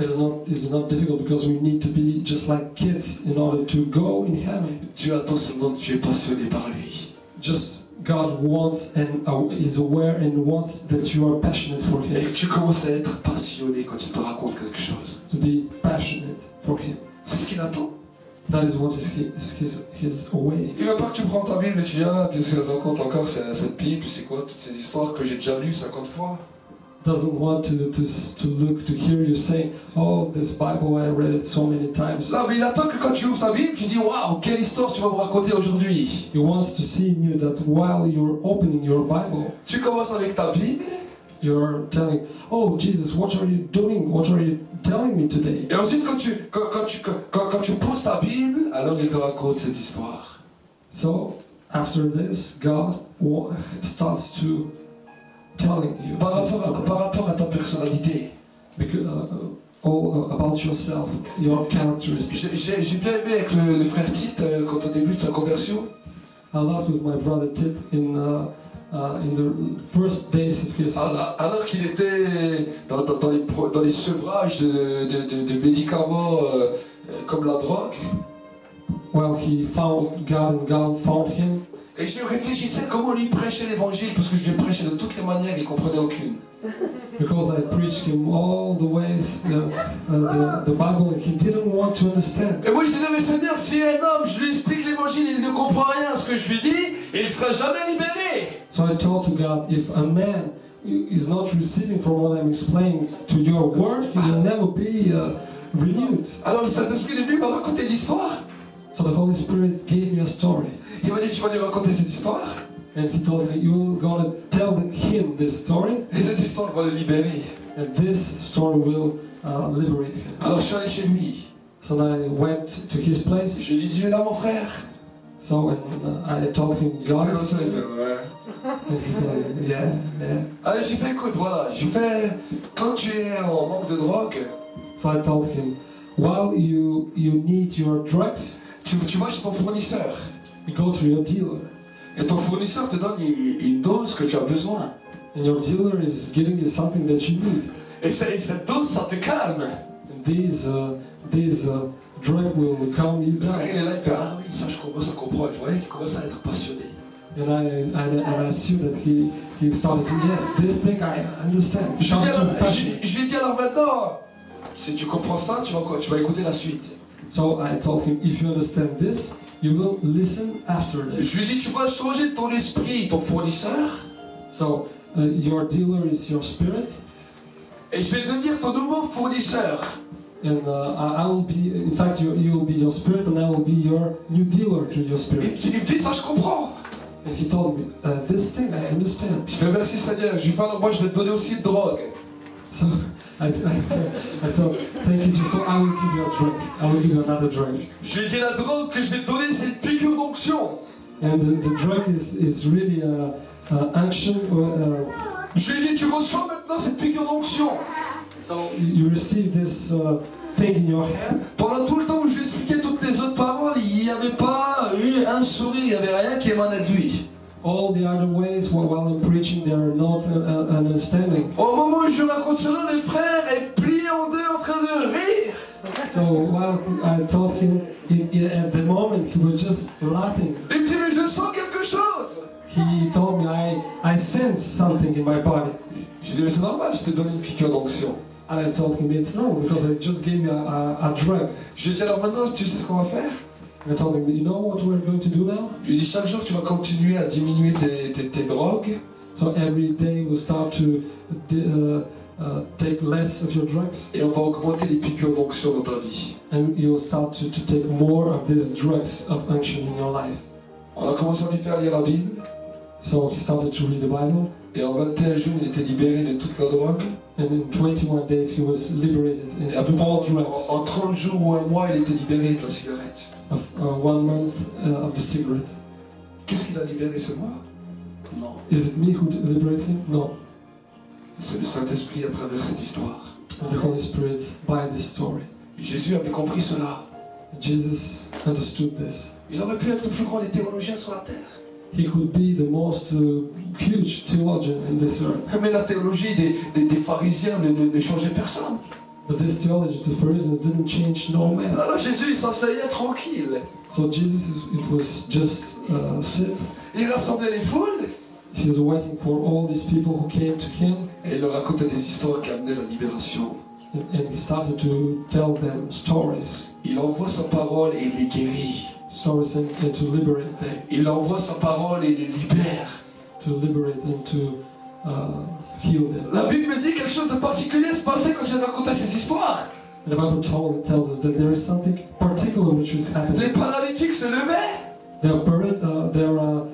Speaker 2: It's not difficult because we need to be just like kids in order to go in heaven.
Speaker 1: Dieu attend seulement que tu es passionné par lui.
Speaker 2: Just God wants and is aware and wants that you are passionate for
Speaker 1: Et
Speaker 2: Him.
Speaker 1: que tu commences à être passionné quand il te raconte quelque chose.
Speaker 2: To be passionate for Him.
Speaker 1: C'est ce qu'il attend.
Speaker 2: That is what He's awaiting.
Speaker 1: Il ne veut pas que tu prends ta Bible et tu dis: ah, qu'est-ce qu'elle raconte encore cette Bible, c'est quoi toutes ces histoires que j'ai déjà lues 50 fois.
Speaker 2: Doesn't want to hear you say, oh, this Bible, I read it so many times.
Speaker 1: Non, mais il attend que quand tu ouvres ta Bible, tu dis: waouh, quelle histoire tu vas me raconter aujourd'hui.
Speaker 2: He wants to see in you that while you're opening your Bible,
Speaker 1: Tu commences avec ta Bible,
Speaker 2: you're telling, oh, Jesus, what are you doing? What are you telling me today?
Speaker 1: et ensuite quand tu poses ta Bible, alors il te raconte cette histoire.
Speaker 2: So, after this, God starts to telling you
Speaker 1: Par
Speaker 2: this
Speaker 1: rapport à ta personnalité.
Speaker 2: because, all about yourself, your characteristics.
Speaker 1: J'ai bien aimé avec le frère Tite quand au début de sa conversion.
Speaker 2: I loved with my brother Tit in the first days of his.
Speaker 1: Alors qu'il était dans les sevrages de médicaments comme la drogue.
Speaker 2: Well, he found God and God found him.
Speaker 1: Et je réfléchissais comment lui prêchait l'évangile, parce que je lui prêchais de toutes les manières et il ne comprenait aucune.
Speaker 2: Because I preached him all the ways the Bible, he didn't want to understand.
Speaker 1: Et moi je disais: mais Seigneur, si un homme, je lui explique l'évangile, il ne comprend rien à ce que je lui dis, il ne sera jamais libéré.
Speaker 2: So I told to God, if a man is not receiving from what I'm explaining to your word, he will never be renewed.
Speaker 1: Alors le Saint-Esprit est venu m'a raconter l'histoire.
Speaker 2: So the Holy Spirit gave me a story.
Speaker 1: Il m'a dit: tu vas lui raconter cette histoire,
Speaker 2: And he told me, you're gonna tell him this story,
Speaker 1: et cette histoire va le libérer.
Speaker 2: and this story will liberate him.
Speaker 1: Alors je suis allé chez lui.
Speaker 2: So then I went to his place.
Speaker 1: Je lui ai dit: Dieu est là, mon frère.
Speaker 2: So I told him, God
Speaker 1: Comme
Speaker 2: is
Speaker 1: ça, il
Speaker 2: here.
Speaker 1: fait: ouais.
Speaker 2: And he told me, yeah.
Speaker 1: Allez, j'ai fait: écoute, voilà, je fais, quand tu es en manque de drogue,
Speaker 2: So I told him, while you need your drugs,
Speaker 1: tu vas chez ton fournisseur.
Speaker 2: you go to your dealer.
Speaker 1: Et ton fournisseur te donne une dose que tu as besoin.
Speaker 2: And your dealer is giving you something that you need.
Speaker 1: Et cette dose, ça te calme.
Speaker 2: And these drug will calm you
Speaker 1: Le frère, il
Speaker 2: down.
Speaker 1: est là, il fait: ah oui, ça je commence à comprendre. Je voyais qu'il commence à être passionné.
Speaker 2: And I assume that he started to, yes, this thing I understand.
Speaker 1: Je lui ai dit
Speaker 2: Started to
Speaker 1: alors,
Speaker 2: passion.
Speaker 1: je lui ai dit: alors maintenant, si tu comprends ça, tu vas écouter la suite.
Speaker 2: So I told him, if you understand this, you will listen after this.
Speaker 1: Je lui ai dit: tu vas changer ton esprit, ton fournisseur,
Speaker 2: So your dealer is your spirit,
Speaker 1: et je vais devenir ton nouveau fournisseur.
Speaker 2: and I will be, in fact, you will be your spirit, and I will be your new dealer to your
Speaker 1: Il
Speaker 2: spirit.
Speaker 1: me dit: ça je comprends.
Speaker 2: And he told me, this thing I understand.
Speaker 1: Je fais: merci Seigneur. Je lui fais: alors moi je vais te donner aussi de drogue.
Speaker 2: So I thought, thank you, Jesus. So I will give you a drink. I will give you another drink.
Speaker 1: Je lui ai dit: la drogue que je vais te donner, c'est une piqûre d'onction.
Speaker 2: And the drug is really unction.
Speaker 1: Je lui ai dit: tu reçois maintenant cette piqûre d'onction.
Speaker 2: So you receive this thing in your hand.
Speaker 1: Pendant tout le temps où je lui expliquais toutes les autres paroles, il n'y avait pas eu un sourire, il n'y avait rien qui émanait de lui.
Speaker 2: All the other ways, while I'm preaching, they are not understanding.
Speaker 1: Au moment où je raconte cela, le frère est plié en deux en train de rire.
Speaker 2: So while I told him, at the moment he was just laughing.
Speaker 1: Il me dit: mais je sens quelque chose.
Speaker 2: He told me, I sense something in my body.
Speaker 1: Je lui ai dit: mais c'est normal, je t'ai donné une piqûre d'onction.
Speaker 2: And I told him, it's normal because I just gave you a drug.
Speaker 1: Je lui ai dit: alors maintenant, tu sais ce qu'on va faire?
Speaker 2: I told him, you know what we're going to do now?
Speaker 1: Je lui ai dit: chaque jour, tu vas continuer à diminuer tes drogues.
Speaker 2: So every day we'll start to take less of your drugs,
Speaker 1: Et on va augmenter les piqûres d'onction dans ta vie.
Speaker 2: and you'll start to take more of these drugs of unction in your life.
Speaker 1: On a commencé à lui faire lire la Bible.
Speaker 2: So he started to read the Bible.
Speaker 1: Et en 21 jours, il était libéré de toute la drogue.
Speaker 2: And in 21 days he was liberated
Speaker 1: Et à peu près
Speaker 2: all drugs.
Speaker 1: en 30 jours ou un mois, il était libéré de la cigarette.
Speaker 2: Of 1 month of the cigarette.
Speaker 1: Qu'est-ce qu'il a libéré, c'est moi? Non.
Speaker 2: Is it me who liberated him? No.
Speaker 1: C'est le Saint-Esprit à travers cette histoire.
Speaker 2: It's the Holy Spirit by this story.
Speaker 1: Jésus avait compris cela.
Speaker 2: Jesus understood this.
Speaker 1: Il aurait pu être le plus grand des théologiens sur la terre.
Speaker 2: He could be the most huge theologian in this earth.
Speaker 1: Mais la théologie des pharisiens ne changeait personne.
Speaker 2: But this theology, the Pharisees didn't change no man.
Speaker 1: Alors Jésus, il s'asseyait tranquille.
Speaker 2: So Jesus, it was just sit.
Speaker 1: Il rassemblait les foules.
Speaker 2: He was waiting for all these people who came to him.
Speaker 1: Et il leur racontait des histoires qui amenaient la libération.
Speaker 2: And he started to tell them stories.
Speaker 1: Il envoie sa parole et il les guérit.
Speaker 2: Stories and to liberate them.
Speaker 1: Il envoie sa parole et il les libère.
Speaker 2: To liberate and to heal them.
Speaker 1: La Bible me dit quelque chose de particulier se passait quand j'ai raconté ces histoires.
Speaker 2: And the Bible tells us that there is something particular which is happening.
Speaker 1: Les paralytiques se levaient.
Speaker 2: There are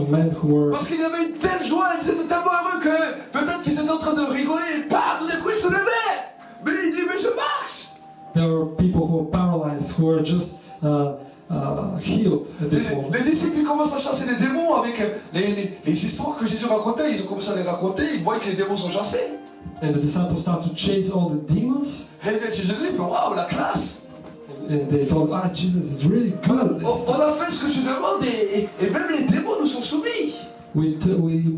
Speaker 2: men who were.
Speaker 1: Parce qu'il y avait une telle joie, ils étaient tellement heureux que peut-être qu'ils étaient en train de rigoler et bah, tout d'un coup ils se levaient. Mais il dit, mais je marche.
Speaker 2: There were people who were paralyzed who were just healed at this moment.
Speaker 1: Les disciples ils commencent à chasser les démons avec les histoires que Jésus racontait. Ils ont commencé à les raconter, ils voient que les démons sont chassés.
Speaker 2: And the disciples start to chase all the demons.
Speaker 1: Et les gars de chez Jésus ils font waouh, la classe.
Speaker 2: And they thought, Jesus is really good at this.
Speaker 1: On a fait ce que tu demandes et même les démons nous sont soumis.
Speaker 2: We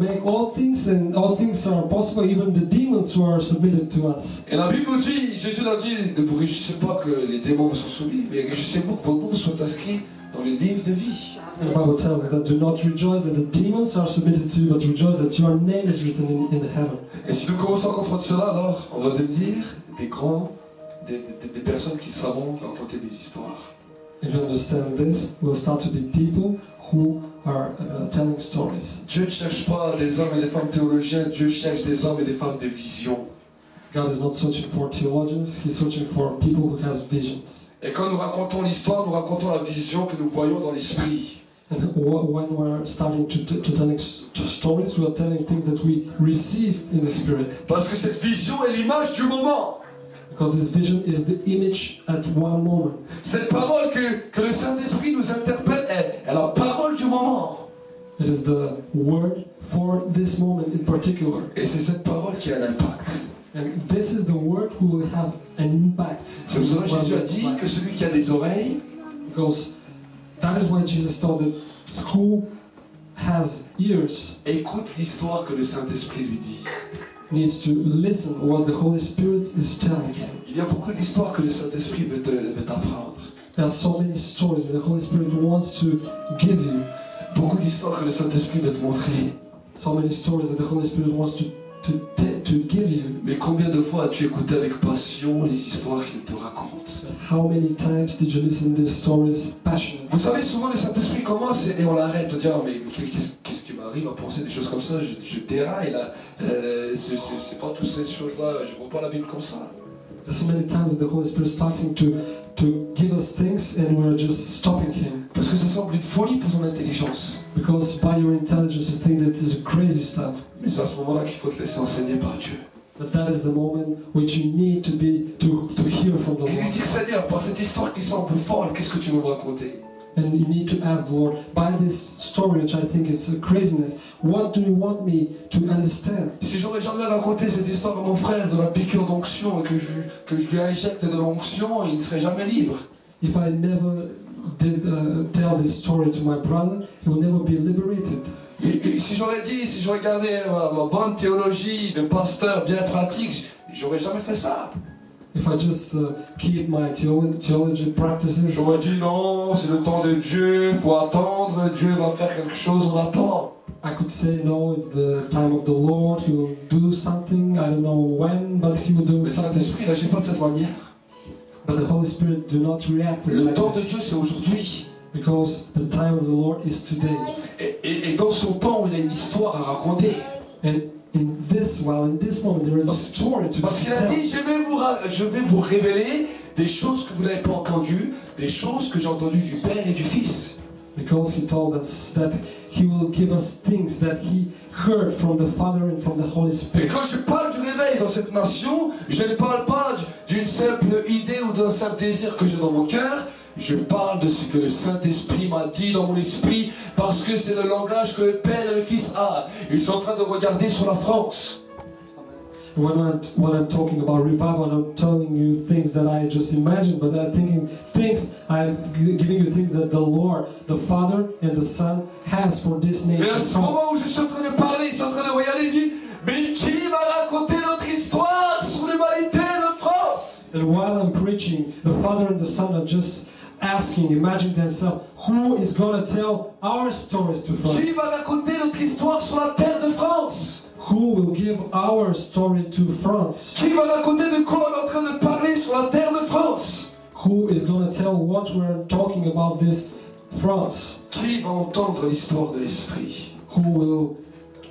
Speaker 2: make all things and all things are possible, even the demons who are submitted to us.
Speaker 1: Et la Bible nous dit, Jésus leur dit, ne vous réjouissez pas que les démons vous sont soumis, mais réjouissez-vous que vos noms soient inscrits dans les livres de vie.
Speaker 2: And the Bible tells us that do not rejoice that the demons are submitted to you, but rejoice that your name is written in the heaven.
Speaker 1: Et si nous commençons à comprendre cela, alors on va devenir des grands, des personnes qui sauront raconter des histoires.
Speaker 2: If you understand this, we'll start to be people who are telling stories.
Speaker 1: Dieu ne cherche pas des hommes et des femmes théologiens, Dieu cherche des hommes et des femmes de vision.
Speaker 2: God is not searching for theologians, He's searching for people who has visions.
Speaker 1: Et quand nous racontons l'histoire, nous racontons la vision que nous voyons dans l'esprit.
Speaker 2: And when we're starting to telling stories, we are telling things that we received in the Spirit.
Speaker 1: Parce que cette vision est l'image du moment.
Speaker 2: Because this vision is the image at one moment.
Speaker 1: Cette parole que le Saint-Esprit nous interpelle est la parole du moment.
Speaker 2: It is the word for this moment in particular.
Speaker 1: Et c'est cette parole qui a l'impact.
Speaker 2: And this is the word who will have an impact.
Speaker 1: C'est pour ça que Jésus a dit que celui qui a des oreilles,
Speaker 2: because that is why Jesus told that who has ears
Speaker 1: écoute l'histoire que le Saint-Esprit lui dit.
Speaker 2: needs to listen what the Holy Spirit is telling him.
Speaker 1: Il y a beaucoup d'histoires que le Saint-Esprit veut t'apprendre.
Speaker 2: There are so many stories that the Holy Spirit wants to give you.
Speaker 1: Beaucoup d'histoires que le Saint-Esprit veut te montrer.
Speaker 2: So many stories that the Holy Spirit wants to give you.
Speaker 1: Mais combien de fois as-tu écouté avec passion les histoires qu'il te raconte?
Speaker 2: How many times did you listen to these stories passionately?
Speaker 1: Vous savez, souvent le Saint-Esprit commence et on l'arrête. On dit, mais qu'est-ce qui m'arrive à penser des choses comme ça? Je déraille là. C'est pas toutes ces choses-là. Je vois pas la Bible comme ça.
Speaker 2: There's so many times that the Holy Spirit is starting to give us things and we're just stopping Him.
Speaker 1: Parce que ça semble une folie pour ton intelligence.
Speaker 2: Because by your intelligence you think that is crazy stuff.
Speaker 1: Mais c'est à ce moment-là qu'il faut te laisser enseigner par Dieu.
Speaker 2: But that is the moment which you need to hear from the
Speaker 1: Et lui
Speaker 2: Lord.
Speaker 1: dire, Seigneur, par cette histoire qui semble folle, qu'est-ce que tu veux me raconter?
Speaker 2: And you need to ask the Lord, by this story which I think is a craziness, what do you want me to understand?
Speaker 1: Si j'aurais jamais raconté cette histoire à mon frère de la piqûre d'onction et que je lui injecte de l'onction, il ne serait jamais libre.
Speaker 2: If I never did tell this story to my brother, he will never be liberated.
Speaker 1: Et si j'aurais gardé ma bonne théologie de pasteur bien pratique, j'aurais jamais fait ça.
Speaker 2: If I just keep my theology practices,
Speaker 1: J'aurais dit non, c'est le temps de Dieu, faut attendre, Dieu va faire quelque chose, on attend.
Speaker 2: I could say no, it's the time of the Lord, He will do something, I don't know when, but He will do
Speaker 1: Le
Speaker 2: something.
Speaker 1: Saint-Esprit n'agit pas de cette manière.
Speaker 2: But the Holy Spirit do not react
Speaker 1: Le
Speaker 2: like
Speaker 1: temps de
Speaker 2: this,
Speaker 1: Dieu, c'est aujourd'hui.
Speaker 2: because the time of the Lord is today.
Speaker 1: Et dans son temps, il a une histoire à raconter.
Speaker 2: And in this moment, there is a story to
Speaker 1: Parce qu'il a
Speaker 2: tell.
Speaker 1: dit, je vais vous révéler des choses que vous n'avez pas entendues, des choses que j'ai entendues du Père et du Fils.
Speaker 2: Because He told us that He will give us things that He heard from the Father and from the Holy
Speaker 1: Et
Speaker 2: Spirit.
Speaker 1: quand je parle du réveil dans cette nation, je ne parle pas d'une simple idée ou d'un simple désir que j'ai dans mon cœur. Je parle de ce que le Saint-Esprit m'a dit dans mon esprit, parce que c'est le langage que le Père et le Fils a. Ils sont en train de regarder sur la France.
Speaker 2: When I'm talking about revival, I'm not telling you things that I just imagined, but I'm thinking things, I'm giving you things that the Lord, the Father and the Son has for this nation.
Speaker 1: Et à ce moment où je suis en train de parler, ils sont en train de regarder, il dit, mais qui va raconter notre histoire sur l'humanité de France?
Speaker 2: And while I'm preaching, the Father and the Son are just asking, imagining themselves, who is going to tell our stories to
Speaker 1: Qui
Speaker 2: France?
Speaker 1: va raconter notre histoire sur la terre de France?
Speaker 2: Who will give our story to France?
Speaker 1: Qui va raconter de quoi on est en train de parler sur la terre de France?
Speaker 2: Who is going to tell what we're talking about this France?
Speaker 1: Qui va entendre l'histoire de l'Esprit?
Speaker 2: Who will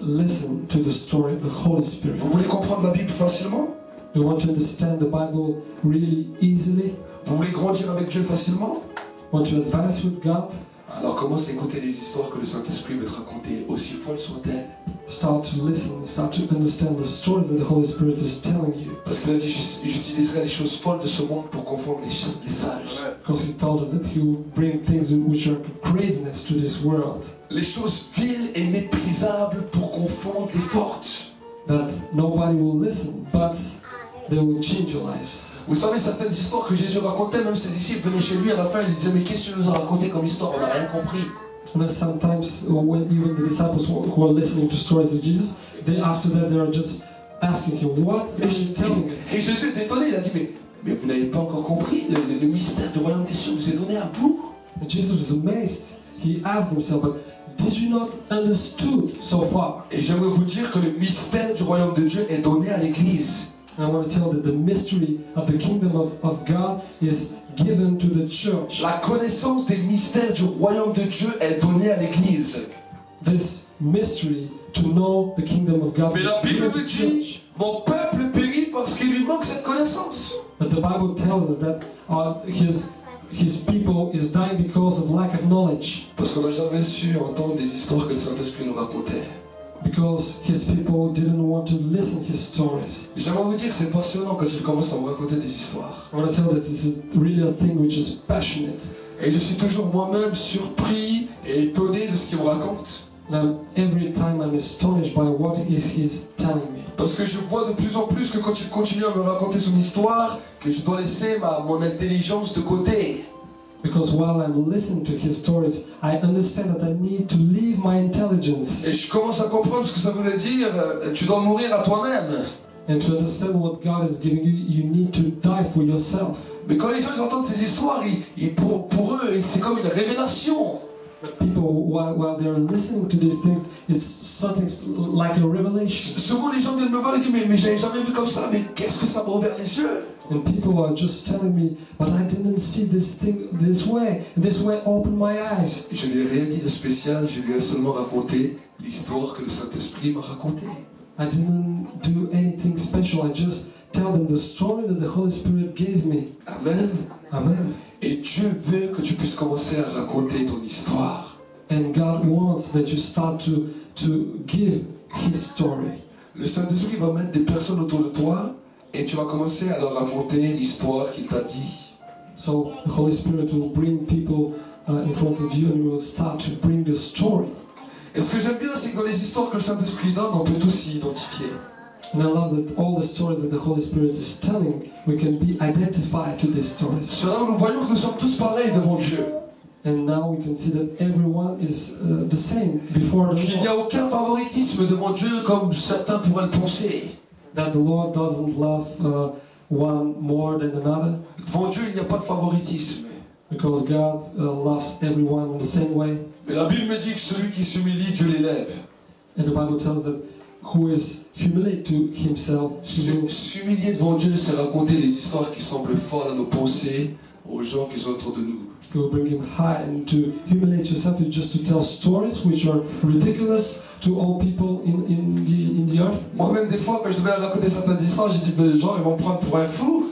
Speaker 2: listen to the story of the Holy Spirit?
Speaker 1: Vous voulez comprendre la Bible facilement?
Speaker 2: You want to understand the Bible really easily?
Speaker 1: Vous voulez grandir avec Dieu facilement?
Speaker 2: Want to advance with God?
Speaker 1: Alors commence à écouter les histoires que le Saint-Esprit veut te raconter, aussi folles soient-elles.
Speaker 2: Start to listen, start to understand the stories that the Holy Spirit is telling you.
Speaker 1: Parce qu'il a dit, j'utiliserai les choses folles de ce monde pour confondre les sages.
Speaker 2: Because He told us that He will bring things which are craziness to this world.
Speaker 1: Les choses viles et méprisables pour confondre les fortes.
Speaker 2: That nobody will listen, but they will change your lives.
Speaker 1: Vous savez, certaines histoires que Jésus racontait, même ses disciples venaient chez lui à la fin, ils lui disaient, mais qu'est-ce que tu nous as raconté comme histoire? On n'a rien compris.
Speaker 2: And sometimes when even the disciples who are listening to stories of Jesus, after that they are just asking Him, what are you telling us?
Speaker 1: Et Jésus est étonné, il a dit, mais vous n'avez pas encore compris, le mystère du royaume des cieux vous est donné à vous.
Speaker 2: And Jesus was amazed. He asked himself, but did you not understood so far?
Speaker 1: Et j'aimerais vous dire que le mystère du royaume de Dieu est donné à l'Église.
Speaker 2: And I want to tell that the mystery of the kingdom of God is given to the church.
Speaker 1: La connaissance des mystères du royaume de Dieu est donnée à l'Église.
Speaker 2: This mystery to know the kingdom of God
Speaker 1: Mais
Speaker 2: is
Speaker 1: la Bible
Speaker 2: given to
Speaker 1: nous
Speaker 2: the church.
Speaker 1: dit, mon peuple périt parce qu'il lui manque cette connaissance.
Speaker 2: But the Bible tells us that his people is dying because of lack of knowledge.
Speaker 1: Parce qu'on n'a jamais su entendre des histoires que le Saint-Esprit nous racontait.
Speaker 2: Because his people didn't want to listen his stories.
Speaker 1: J'aimerais vous dire que c'est passionnant quand il commence à me raconter des histoires.
Speaker 2: I want to tell that this is really a thing which is passionate.
Speaker 1: Et je suis toujours moi-même surpris et étonné de ce qu'il me raconte.
Speaker 2: And every time I'm astonished by what he's telling me.
Speaker 1: Parce que je vois de plus en plus que quand il continue à me raconter son histoire, que je dois laisser mon intelligence de côté.
Speaker 2: Because while I'm listening to his stories, I understand that I need to leave my intelligence.
Speaker 1: Et je commence à comprendre ce que ça voulait dire, tu dois mourir à toi-même.
Speaker 2: And to understand what God is giving you, you need to die for yourself.
Speaker 1: Mais quand les gens ils entendent ces histoires, pour eux, c'est comme une révélation.
Speaker 2: But people, while they're listening to these things, it's something like a revelation.
Speaker 1: Souvent les gens viennent me voir et disent mais j'avais jamais vu comme ça, mais qu'est-ce que ça m'a ouvert les yeux?
Speaker 2: And people are just telling me, but I didn't see this thing this way. This way opened my eyes.
Speaker 1: Je lui ai rien dit de spécial, je lui ai seulement raconté l'histoire que le Saint-Esprit m'a racontée.
Speaker 2: I didn't do anything special. I just tell them the story that the Holy Spirit gave me.
Speaker 1: Amen.
Speaker 2: Amen.
Speaker 1: Et Dieu veut que tu puisses commencer à raconter ton histoire.
Speaker 2: And God wants that you start to give His story.
Speaker 1: Le Saint-Esprit va mettre des personnes autour de toi et tu vas commencer à leur raconter l'histoire qu'il t'a dit.
Speaker 2: So the Holy Spirit will bring people in front of you and you will start to bring the story.
Speaker 1: Et ce que j'aime bien, c'est que dans les histoires que le Saint-Esprit donne, on peut tous s'y identifier.
Speaker 2: And I love that all the stories that the Holy Spirit is telling, we can be identified to these stories.
Speaker 1: C'est là où nous voyons que nous sommes tous pareils devant Dieu.
Speaker 2: And now we can see that everyone is the same before the
Speaker 1: Qu'il n'y
Speaker 2: Lord.
Speaker 1: a aucun favoritisme devant Dieu comme certains pourraient le penser.
Speaker 2: That the Lord doesn't love one more than another.
Speaker 1: Devant Dieu, il n'y a pas de favoritisme.
Speaker 2: Because God loves everyone in the same way.
Speaker 1: Mais la Bible me dit que celui qui s'humilie, Dieu l'élève.
Speaker 2: And the Bible tells that who is humiliated to himself, he will.
Speaker 1: S'humilier devant Dieu, c'est raconter des histoires qui semblent folles à nos pensées, aux gens qui sont autour de nous.
Speaker 2: It will bring him high, and to humiliate yourself is just to tell stories which are ridiculous to all people in the earth.
Speaker 1: Moi-même, des fois, quand je devais raconter certaines histoires, j'ai dit, mais les gens, ils vont me prendre pour un fou.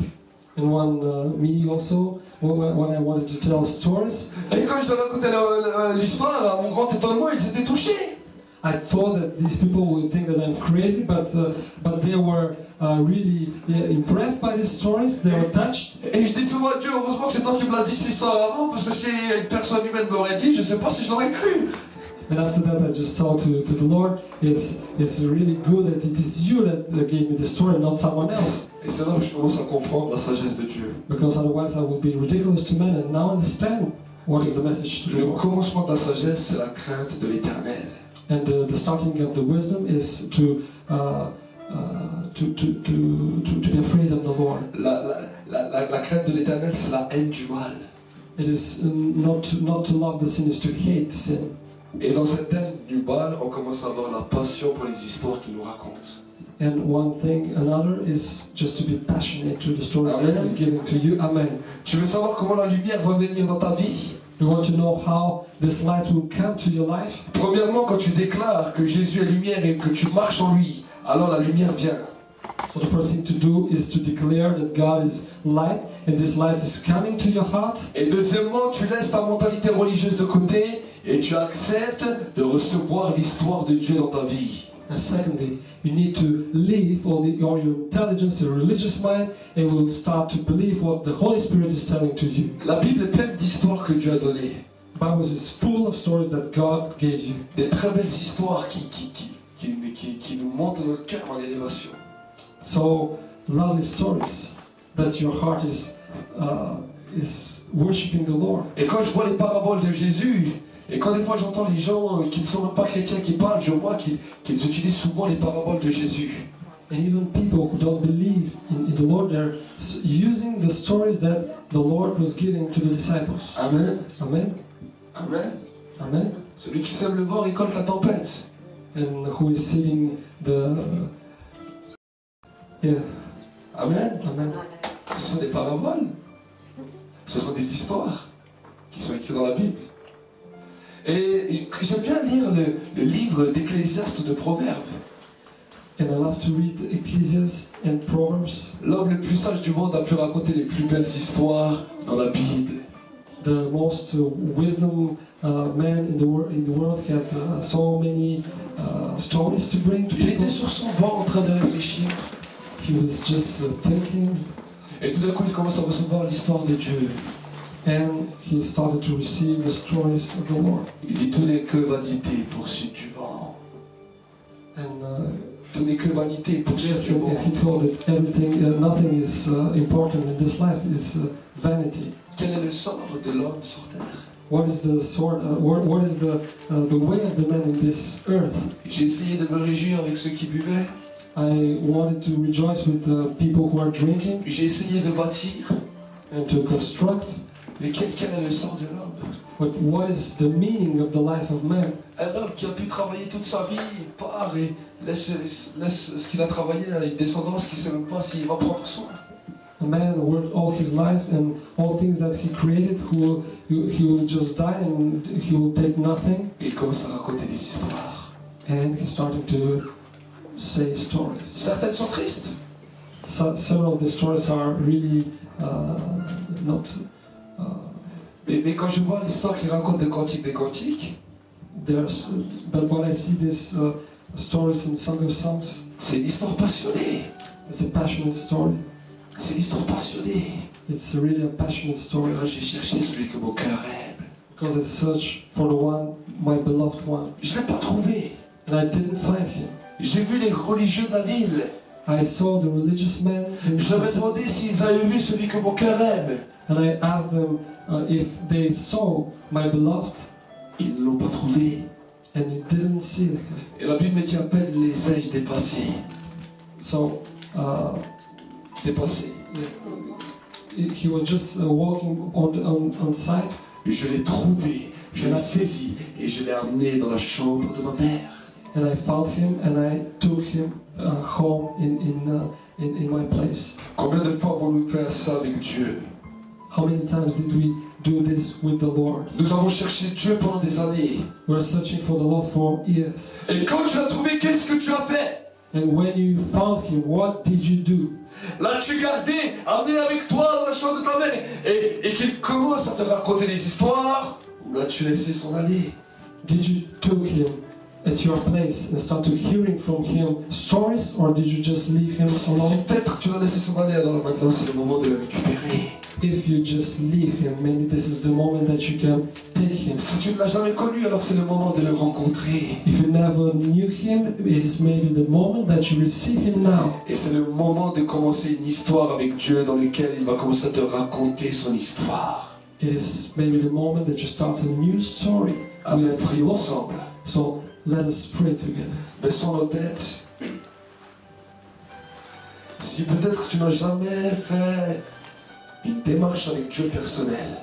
Speaker 2: And one me also, when I wanted to tell stories,
Speaker 1: Et quand je leur racontais l'histoire, à mon grand étonnement, ils étaient touchés.
Speaker 2: I thought that these people would think that I'm crazy, but they were really impressed by these stories. They were touched.
Speaker 1: Et je dis souvent à Dieu, heureusement que c'est toi qui me l'as dit cette histoire avant, parce que si une personne humaine me l'aurait dit, je ne sais pas si je l'aurais cru.
Speaker 2: And after that, I just told to the Lord, it's really good that it is you that gave me the story, not someone else.
Speaker 1: Et c'est là où je commence à comprendre la sagesse de Dieu.
Speaker 2: Because otherwise I would be ridiculous to men and now understand what is the message to the
Speaker 1: Le
Speaker 2: Lord.
Speaker 1: commencement de la sagesse, c'est la crainte de l'éternel.
Speaker 2: And the starting of the wisdom is to be afraid of the Lord.
Speaker 1: La crainte de l'éternel, c'est la haine du mal.
Speaker 2: It is not to love the sin, is to hate sin.
Speaker 1: Et dans cette haine du mal, on commence à avoir la passion pour les histoires qu'il nous raconte.
Speaker 2: And one thing, another is just to be passionate to the story
Speaker 1: Amen.
Speaker 2: that is giving to you. Amen.
Speaker 1: Tu veux savoir comment la lumière va venir dans ta vie?
Speaker 2: You want to know how this light will come to your life?
Speaker 1: Premièrement, quand tu déclares que Jésus est lumière et que tu marches en lui, alors la lumière vient.
Speaker 2: So the first thing to do is to declare that God is light, and this light is coming to your heart.
Speaker 1: Et deuxièmement, tu laisses ta mentalité religieuse de côté et tu acceptes de recevoir l'histoire de Dieu dans ta vie.
Speaker 2: And secondly, you need to leave all your intelligence, your religious mind, and will start to believe what the Holy Spirit is telling to you.
Speaker 1: La Bible est pleine d'histoires que Dieu a données.
Speaker 2: The Bible is full of stories that God gave you.
Speaker 1: Des très belles histoires qui nous montent notre cœur en élévation.
Speaker 2: So lovely stories that your heart is worshiping the Lord.
Speaker 1: Et quand je vois les paraboles de Jésus, et quand des fois j'entends les gens qui ne sont même pas chrétiens qui parlent, je vois qu'ils utilisent souvent les paraboles de Jésus.
Speaker 2: And even people who don't believe in the Lord, they're using the stories that the Lord was giving to the disciples.
Speaker 1: Amen.
Speaker 2: Amen.
Speaker 1: Amen.
Speaker 2: Amen.
Speaker 1: Celui qui sème le vent récolte la tempête.
Speaker 2: And who is sitting the... Yeah.
Speaker 1: Amen.
Speaker 2: Amen.
Speaker 1: Ce sont des paraboles. Ce sont des histoires qui sont écrites dans la Bible. Et j'aime bien lire le livre d'Ecclésiaste de Proverbes.
Speaker 2: And I love to read Ecclesiastes and Proverbs.
Speaker 1: L'homme le plus sage du monde a pu raconter les plus belles histoires dans la Bible.
Speaker 2: The most wisdom man in the world had so many stories to bring to
Speaker 1: Il
Speaker 2: people.
Speaker 1: était sur son banc en train de réfléchir.
Speaker 2: He was just thinking,
Speaker 1: Et tout d'un coup, il commence à recevoir l'histoire de Dieu.
Speaker 2: and he started to receive the stories of the Lord.
Speaker 1: Il dit tout n'est que vanité, poursuite du vent.
Speaker 2: And
Speaker 1: Tout n'est que vanité, poursuite
Speaker 2: yes,
Speaker 1: du vent.
Speaker 2: and he told that everything, nothing is important in this life. Is vanity.
Speaker 1: Quel est le sort de l'homme sur terre?
Speaker 2: What is the sort? What is the way of the man in this earth?
Speaker 1: J'ai essayé de me réjouir avec ceux qui buvaient.
Speaker 2: I wanted to rejoice with the people who are drinking
Speaker 1: J'ai essayé de bâtir.
Speaker 2: and to construct.
Speaker 1: Mais quel est le sort de l'homme?
Speaker 2: But what is the meaning of the life of man?
Speaker 1: Un homme qui a pu travailler toute sa vie, il part et laisse ce qu'il a travaillé à une descendance qui ne sait même pas s'il va prendre soin.
Speaker 2: A man worked all his life, and all things that he created, he will just die and he will take nothing.
Speaker 1: Et il commence à raconter des histoires.
Speaker 2: And he started to say stories.
Speaker 1: Certaines sont tristes.
Speaker 2: Several of the stories are really not.
Speaker 1: Mais quand je vois l'histoire qu'il raconte de Cantique des Cantiques,
Speaker 2: But when I see these stories in Song of Songs,
Speaker 1: c'est une histoire passionnée.
Speaker 2: it's a passionate story.
Speaker 1: C'est une histoire passionnée.
Speaker 2: It's really a passionate story.
Speaker 1: Moi, j'ai cherché celui que mon cœur aime.
Speaker 2: Because I searched for the one, my beloved one,
Speaker 1: Je ne l'ai pas trouvé.
Speaker 2: and I didn't find him.
Speaker 1: J'ai vu les religieux de la ville.
Speaker 2: I saw the religious men,
Speaker 1: Je leur ai demandé s'ils avaient vu celui que mon cœur aime.
Speaker 2: and I asked them if they saw my beloved,
Speaker 1: Ils ne l'ont pas trouvé.
Speaker 2: and they didn't see him.
Speaker 1: Et la Bible me dit à peine les ai-je dépassés.
Speaker 2: So
Speaker 1: Dépassés.
Speaker 2: he was just walking on site,
Speaker 1: Je l'ai trouvé, je l'ai saisi et je l'ai amené dans la chambre de ma mère.
Speaker 2: and I found him, and I took him home in my place.
Speaker 1: Combien de fois avons-nous fait ça avec Dieu?
Speaker 2: How many times did we do this with the Lord?
Speaker 1: Nous avons cherché Dieu pendant des années.
Speaker 2: We were searching for the Lord for years.
Speaker 1: Et quand tu l'as trouvé, qu'est-ce que tu as fait?
Speaker 2: And when you found him, what did you do?
Speaker 1: L'as-tu gardé, amené avec toi dans la chambre de ta mère et qu'il commence à te raconter des histoires? Ou l'as-tu laissé s'en aller?
Speaker 2: Did you took him at your place and start to hearing from him stories, or did you just leave him
Speaker 1: Si
Speaker 2: alone?
Speaker 1: peut-être tu l'as laissé s'en aller, alors maintenant c'est le moment de le récupérer.
Speaker 2: If you just leave him, maybe this is the moment that you can take him.
Speaker 1: Si tu ne l'as jamais connu, alors c'est le moment de le rencontrer.
Speaker 2: If you never knew him, it is maybe the moment that you receive him now.
Speaker 1: Et c'est le moment de commencer une histoire avec Dieu dans laquelle il va commencer à te raconter son histoire.
Speaker 2: It is maybe the moment that you start a new story
Speaker 1: Amen,
Speaker 2: with
Speaker 1: prions
Speaker 2: God.
Speaker 1: ensemble.
Speaker 2: So let us pray together.
Speaker 1: Baissons nos têtes. Si peut-être tu n'as jamais fait une démarche avec Dieu personnelle,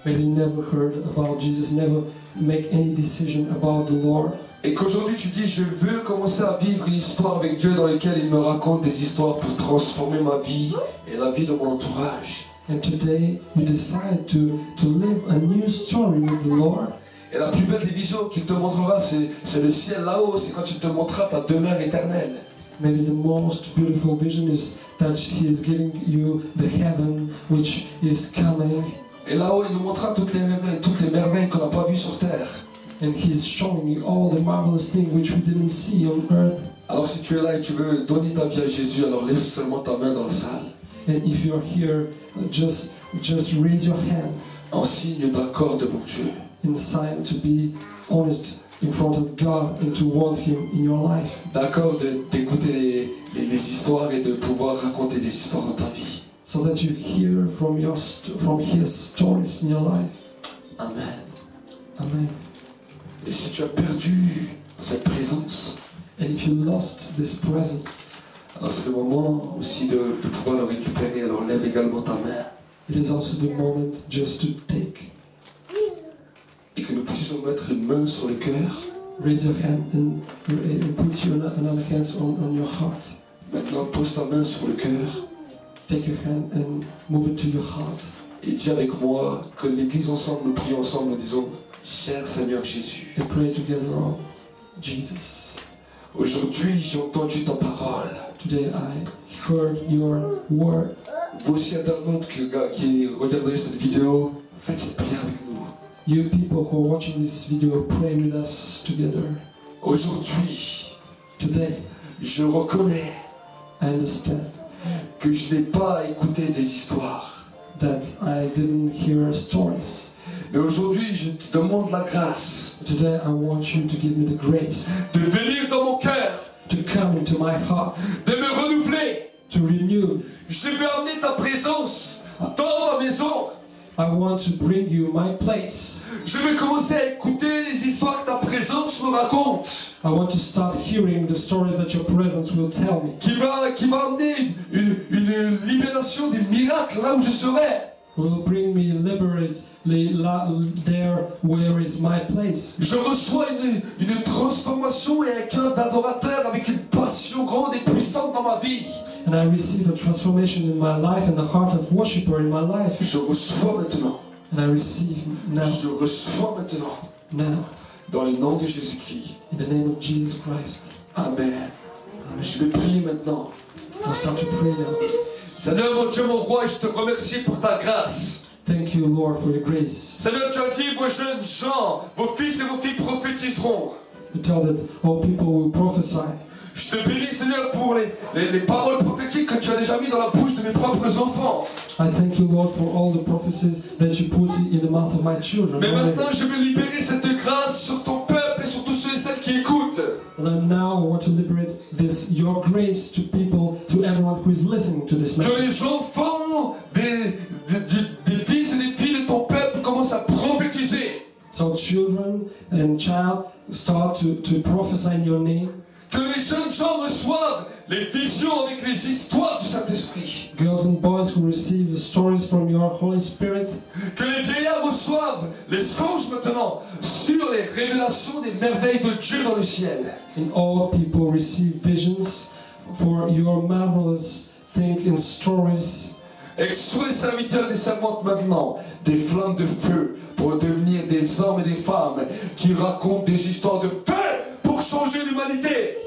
Speaker 2: Maybe you never heard about Jesus, never make any decision about the Lord.
Speaker 1: et qu'aujourd'hui tu dis je veux commencer à vivre une histoire avec Dieu dans laquelle il me raconte des histoires pour transformer ma vie et la vie de mon entourage.
Speaker 2: And today you decide to live a new story with the Lord.
Speaker 1: Et la plus belle des visions qu'il te montrera, c'est le ciel là-haut, c'est quand il te montrera ta demeure éternelle.
Speaker 2: Maybe the most beautiful vision is that He is giving you the heaven which is coming,
Speaker 1: Et là-haut, il nous montrera toutes les merveilles qu'on n'a pas vues sur terre.
Speaker 2: and He is showing you all the marvelous things which we didn't see on earth.
Speaker 1: Alors si tu es là et tu veux donner ta vie à Jésus, alors lève seulement ta main dans la salle,
Speaker 2: And if you're here, just raise your hand
Speaker 1: en signe d'accord devant Dieu.
Speaker 2: in sign to be honest in front of God and to want Him in your life.
Speaker 1: D'accord d'écouter les histoires et de pouvoir raconter des histoires dans ta vie.
Speaker 2: So that you hear from His stories in your life.
Speaker 1: Amen.
Speaker 2: Amen.
Speaker 1: Et si tu as perdu cette présence,
Speaker 2: And if you lost this presence,
Speaker 1: alors c'est le moment aussi de pouvoir le récupérer. Alors lève également ta main
Speaker 2: it is also the moment just to take.
Speaker 1: et que nous puissions mettre une main sur le cœur.
Speaker 2: Raise your hand and put another hand on your heart.
Speaker 1: Maintenant, pose ta main sur le cœur
Speaker 2: Take your hand and move it to your heart.
Speaker 1: et dis avec moi que l'Église ensemble, nous prions ensemble, nous disons: Cher Seigneur Jésus,
Speaker 2: And pray together, oh Jesus.
Speaker 1: aujourd'hui j'ai entendu ta parole.
Speaker 2: Today I heard your word.
Speaker 1: Vous aussi internautes qui regardez cette vidéo, faites cette prière avec nous.
Speaker 2: You people who are watching this video, pray with us together.
Speaker 1: Aujourd'hui,
Speaker 2: Today,
Speaker 1: je reconnais
Speaker 2: I understand
Speaker 1: que je n'ai pas écouté des histoires.
Speaker 2: that I didn't hear stories.
Speaker 1: Mais aujourd'hui, je te demande la grâce
Speaker 2: Today I want you to give me the grace
Speaker 1: de venir dans mon cœur,
Speaker 2: to come into my heart,
Speaker 1: de me renouveler.
Speaker 2: to renew.
Speaker 1: Je veux amener ta présence dans ma maison.
Speaker 2: I want to bring you my place.
Speaker 1: Je vais commencer à écouter les histoires que ta présence me raconte,
Speaker 2: I want to start hearing the stories that your presence will tell me.
Speaker 1: qui va amener une libération des miracles là où je serai.
Speaker 2: Will bring me there where is my place.
Speaker 1: Je reçois une transformation et un cœur d'adorateur avec une passion grande et puissante dans ma vie.
Speaker 2: And I receive a transformation in my life and the heart of worshiper in my life.
Speaker 1: Je reçois maintenant.
Speaker 2: And I receive now,
Speaker 1: Je reçois maintenant. Dans le nom de Jésus-Christ.
Speaker 2: In the name of Jesus Christ.
Speaker 1: Amen. Je vais prier maintenant.
Speaker 2: I'll start to pray now.
Speaker 1: Seigneur, mon Dieu, mon roi, je te remercie pour ta grâce.
Speaker 2: Thank you, Lord, for your grace.
Speaker 1: Seigneur, tu as dit, vos jeunes gens, vos fils et vos filles prophétiseront.
Speaker 2: You tell that all people will prophesy.
Speaker 1: Je te bénis, Seigneur, pour les paroles prophétiques que tu as déjà mis dans la bouche de mes propres enfants.
Speaker 2: I thank you, Lord, for all the prophecies that you put in the mouth of my children.
Speaker 1: Mais maintenant, je veux libérer cette grâce sur ton peuple et sur tous ceux et celles qui écoutent.
Speaker 2: And now I want to liberate your grace to people, to everyone who is listening to this
Speaker 1: Que
Speaker 2: message.
Speaker 1: les enfants des fils et des filles de ton peuple commencent à prophétiser.
Speaker 2: So children and child start to prophesy in your name.
Speaker 1: Que les jeunes gens reçoivent les visions avec les histoires du Saint-Esprit.
Speaker 2: Girls and boys who receive the stories from your Holy Spirit.
Speaker 1: Que les vieillards reçoivent les songes maintenant sur les révélations des merveilles de Dieu dans le ciel.
Speaker 2: And all people receive visions for your marvelous things and stories.
Speaker 1: Et que soient les serviteurs et les servantes maintenant des flammes de feu pour devenir des hommes et des femmes qui racontent des histoires de feu pour changer l'humanité.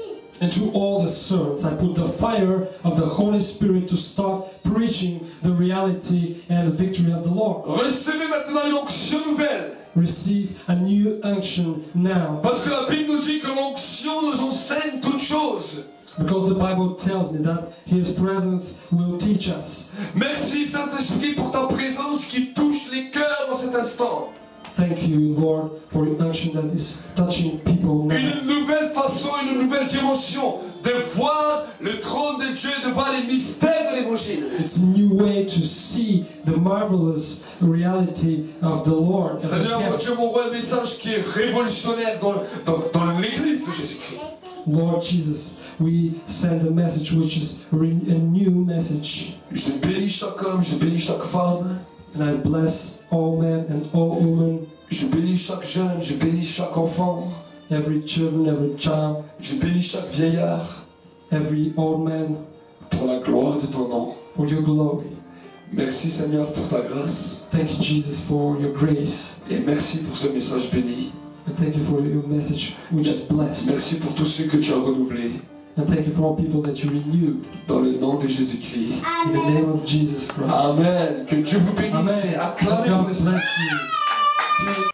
Speaker 2: And to all the servants, I put the fire of the Holy Spirit to start preaching the reality and the victory of the Lord.
Speaker 1: Recevez maintenant une onction nouvelle.
Speaker 2: Receive a new unction now.
Speaker 1: Parce que la Bible nous dit que l'onction nous enseigne toutes choses.
Speaker 2: Because the Bible tells me that His presence will teach us.
Speaker 1: Merci Saint-Esprit pour ta présence qui touche les cœurs dans cet instant.
Speaker 2: Thank you, Lord, for your unction that is touching people now.
Speaker 1: Une nouvelle façon, une nouvelle dimension de voir le trône de Dieu, de voir les mystères de l'Évangile.
Speaker 2: It's a new way to see the marvelous reality of the Lord.
Speaker 1: Seigneur, mon Dieu, m'envoie un message qui est révolutionnaire dans l'Église de Jésus-Christ.
Speaker 2: Lord Jesus, we send a message which is a new message.
Speaker 1: Je bénis chaque homme, je bénis chaque femme.
Speaker 2: And I bless all men and all women,
Speaker 1: Je bénis chaque jeune, je bénis chaque enfant.
Speaker 2: every children, every child,
Speaker 1: Je bénis chaque vieillard
Speaker 2: every old man,
Speaker 1: pour la gloire de ton nom.
Speaker 2: for your glory.
Speaker 1: Merci Seigneur pour ta grâce.
Speaker 2: Thank you, Jesus, for your grace.
Speaker 1: Et merci pour ce message béni.
Speaker 2: And thank you for your message, which is blessed.
Speaker 1: Merci pour tous ceux que tu as renouvelés.
Speaker 2: And thank you for all people that you renewed.
Speaker 1: Dans le nom de Jésus-Christ.
Speaker 2: In the name of Jesus Christ.
Speaker 1: Amen. Que Dieu vous bénisse.
Speaker 2: Amen.
Speaker 1: Acclamez pour
Speaker 2: God
Speaker 1: le
Speaker 2: bless you.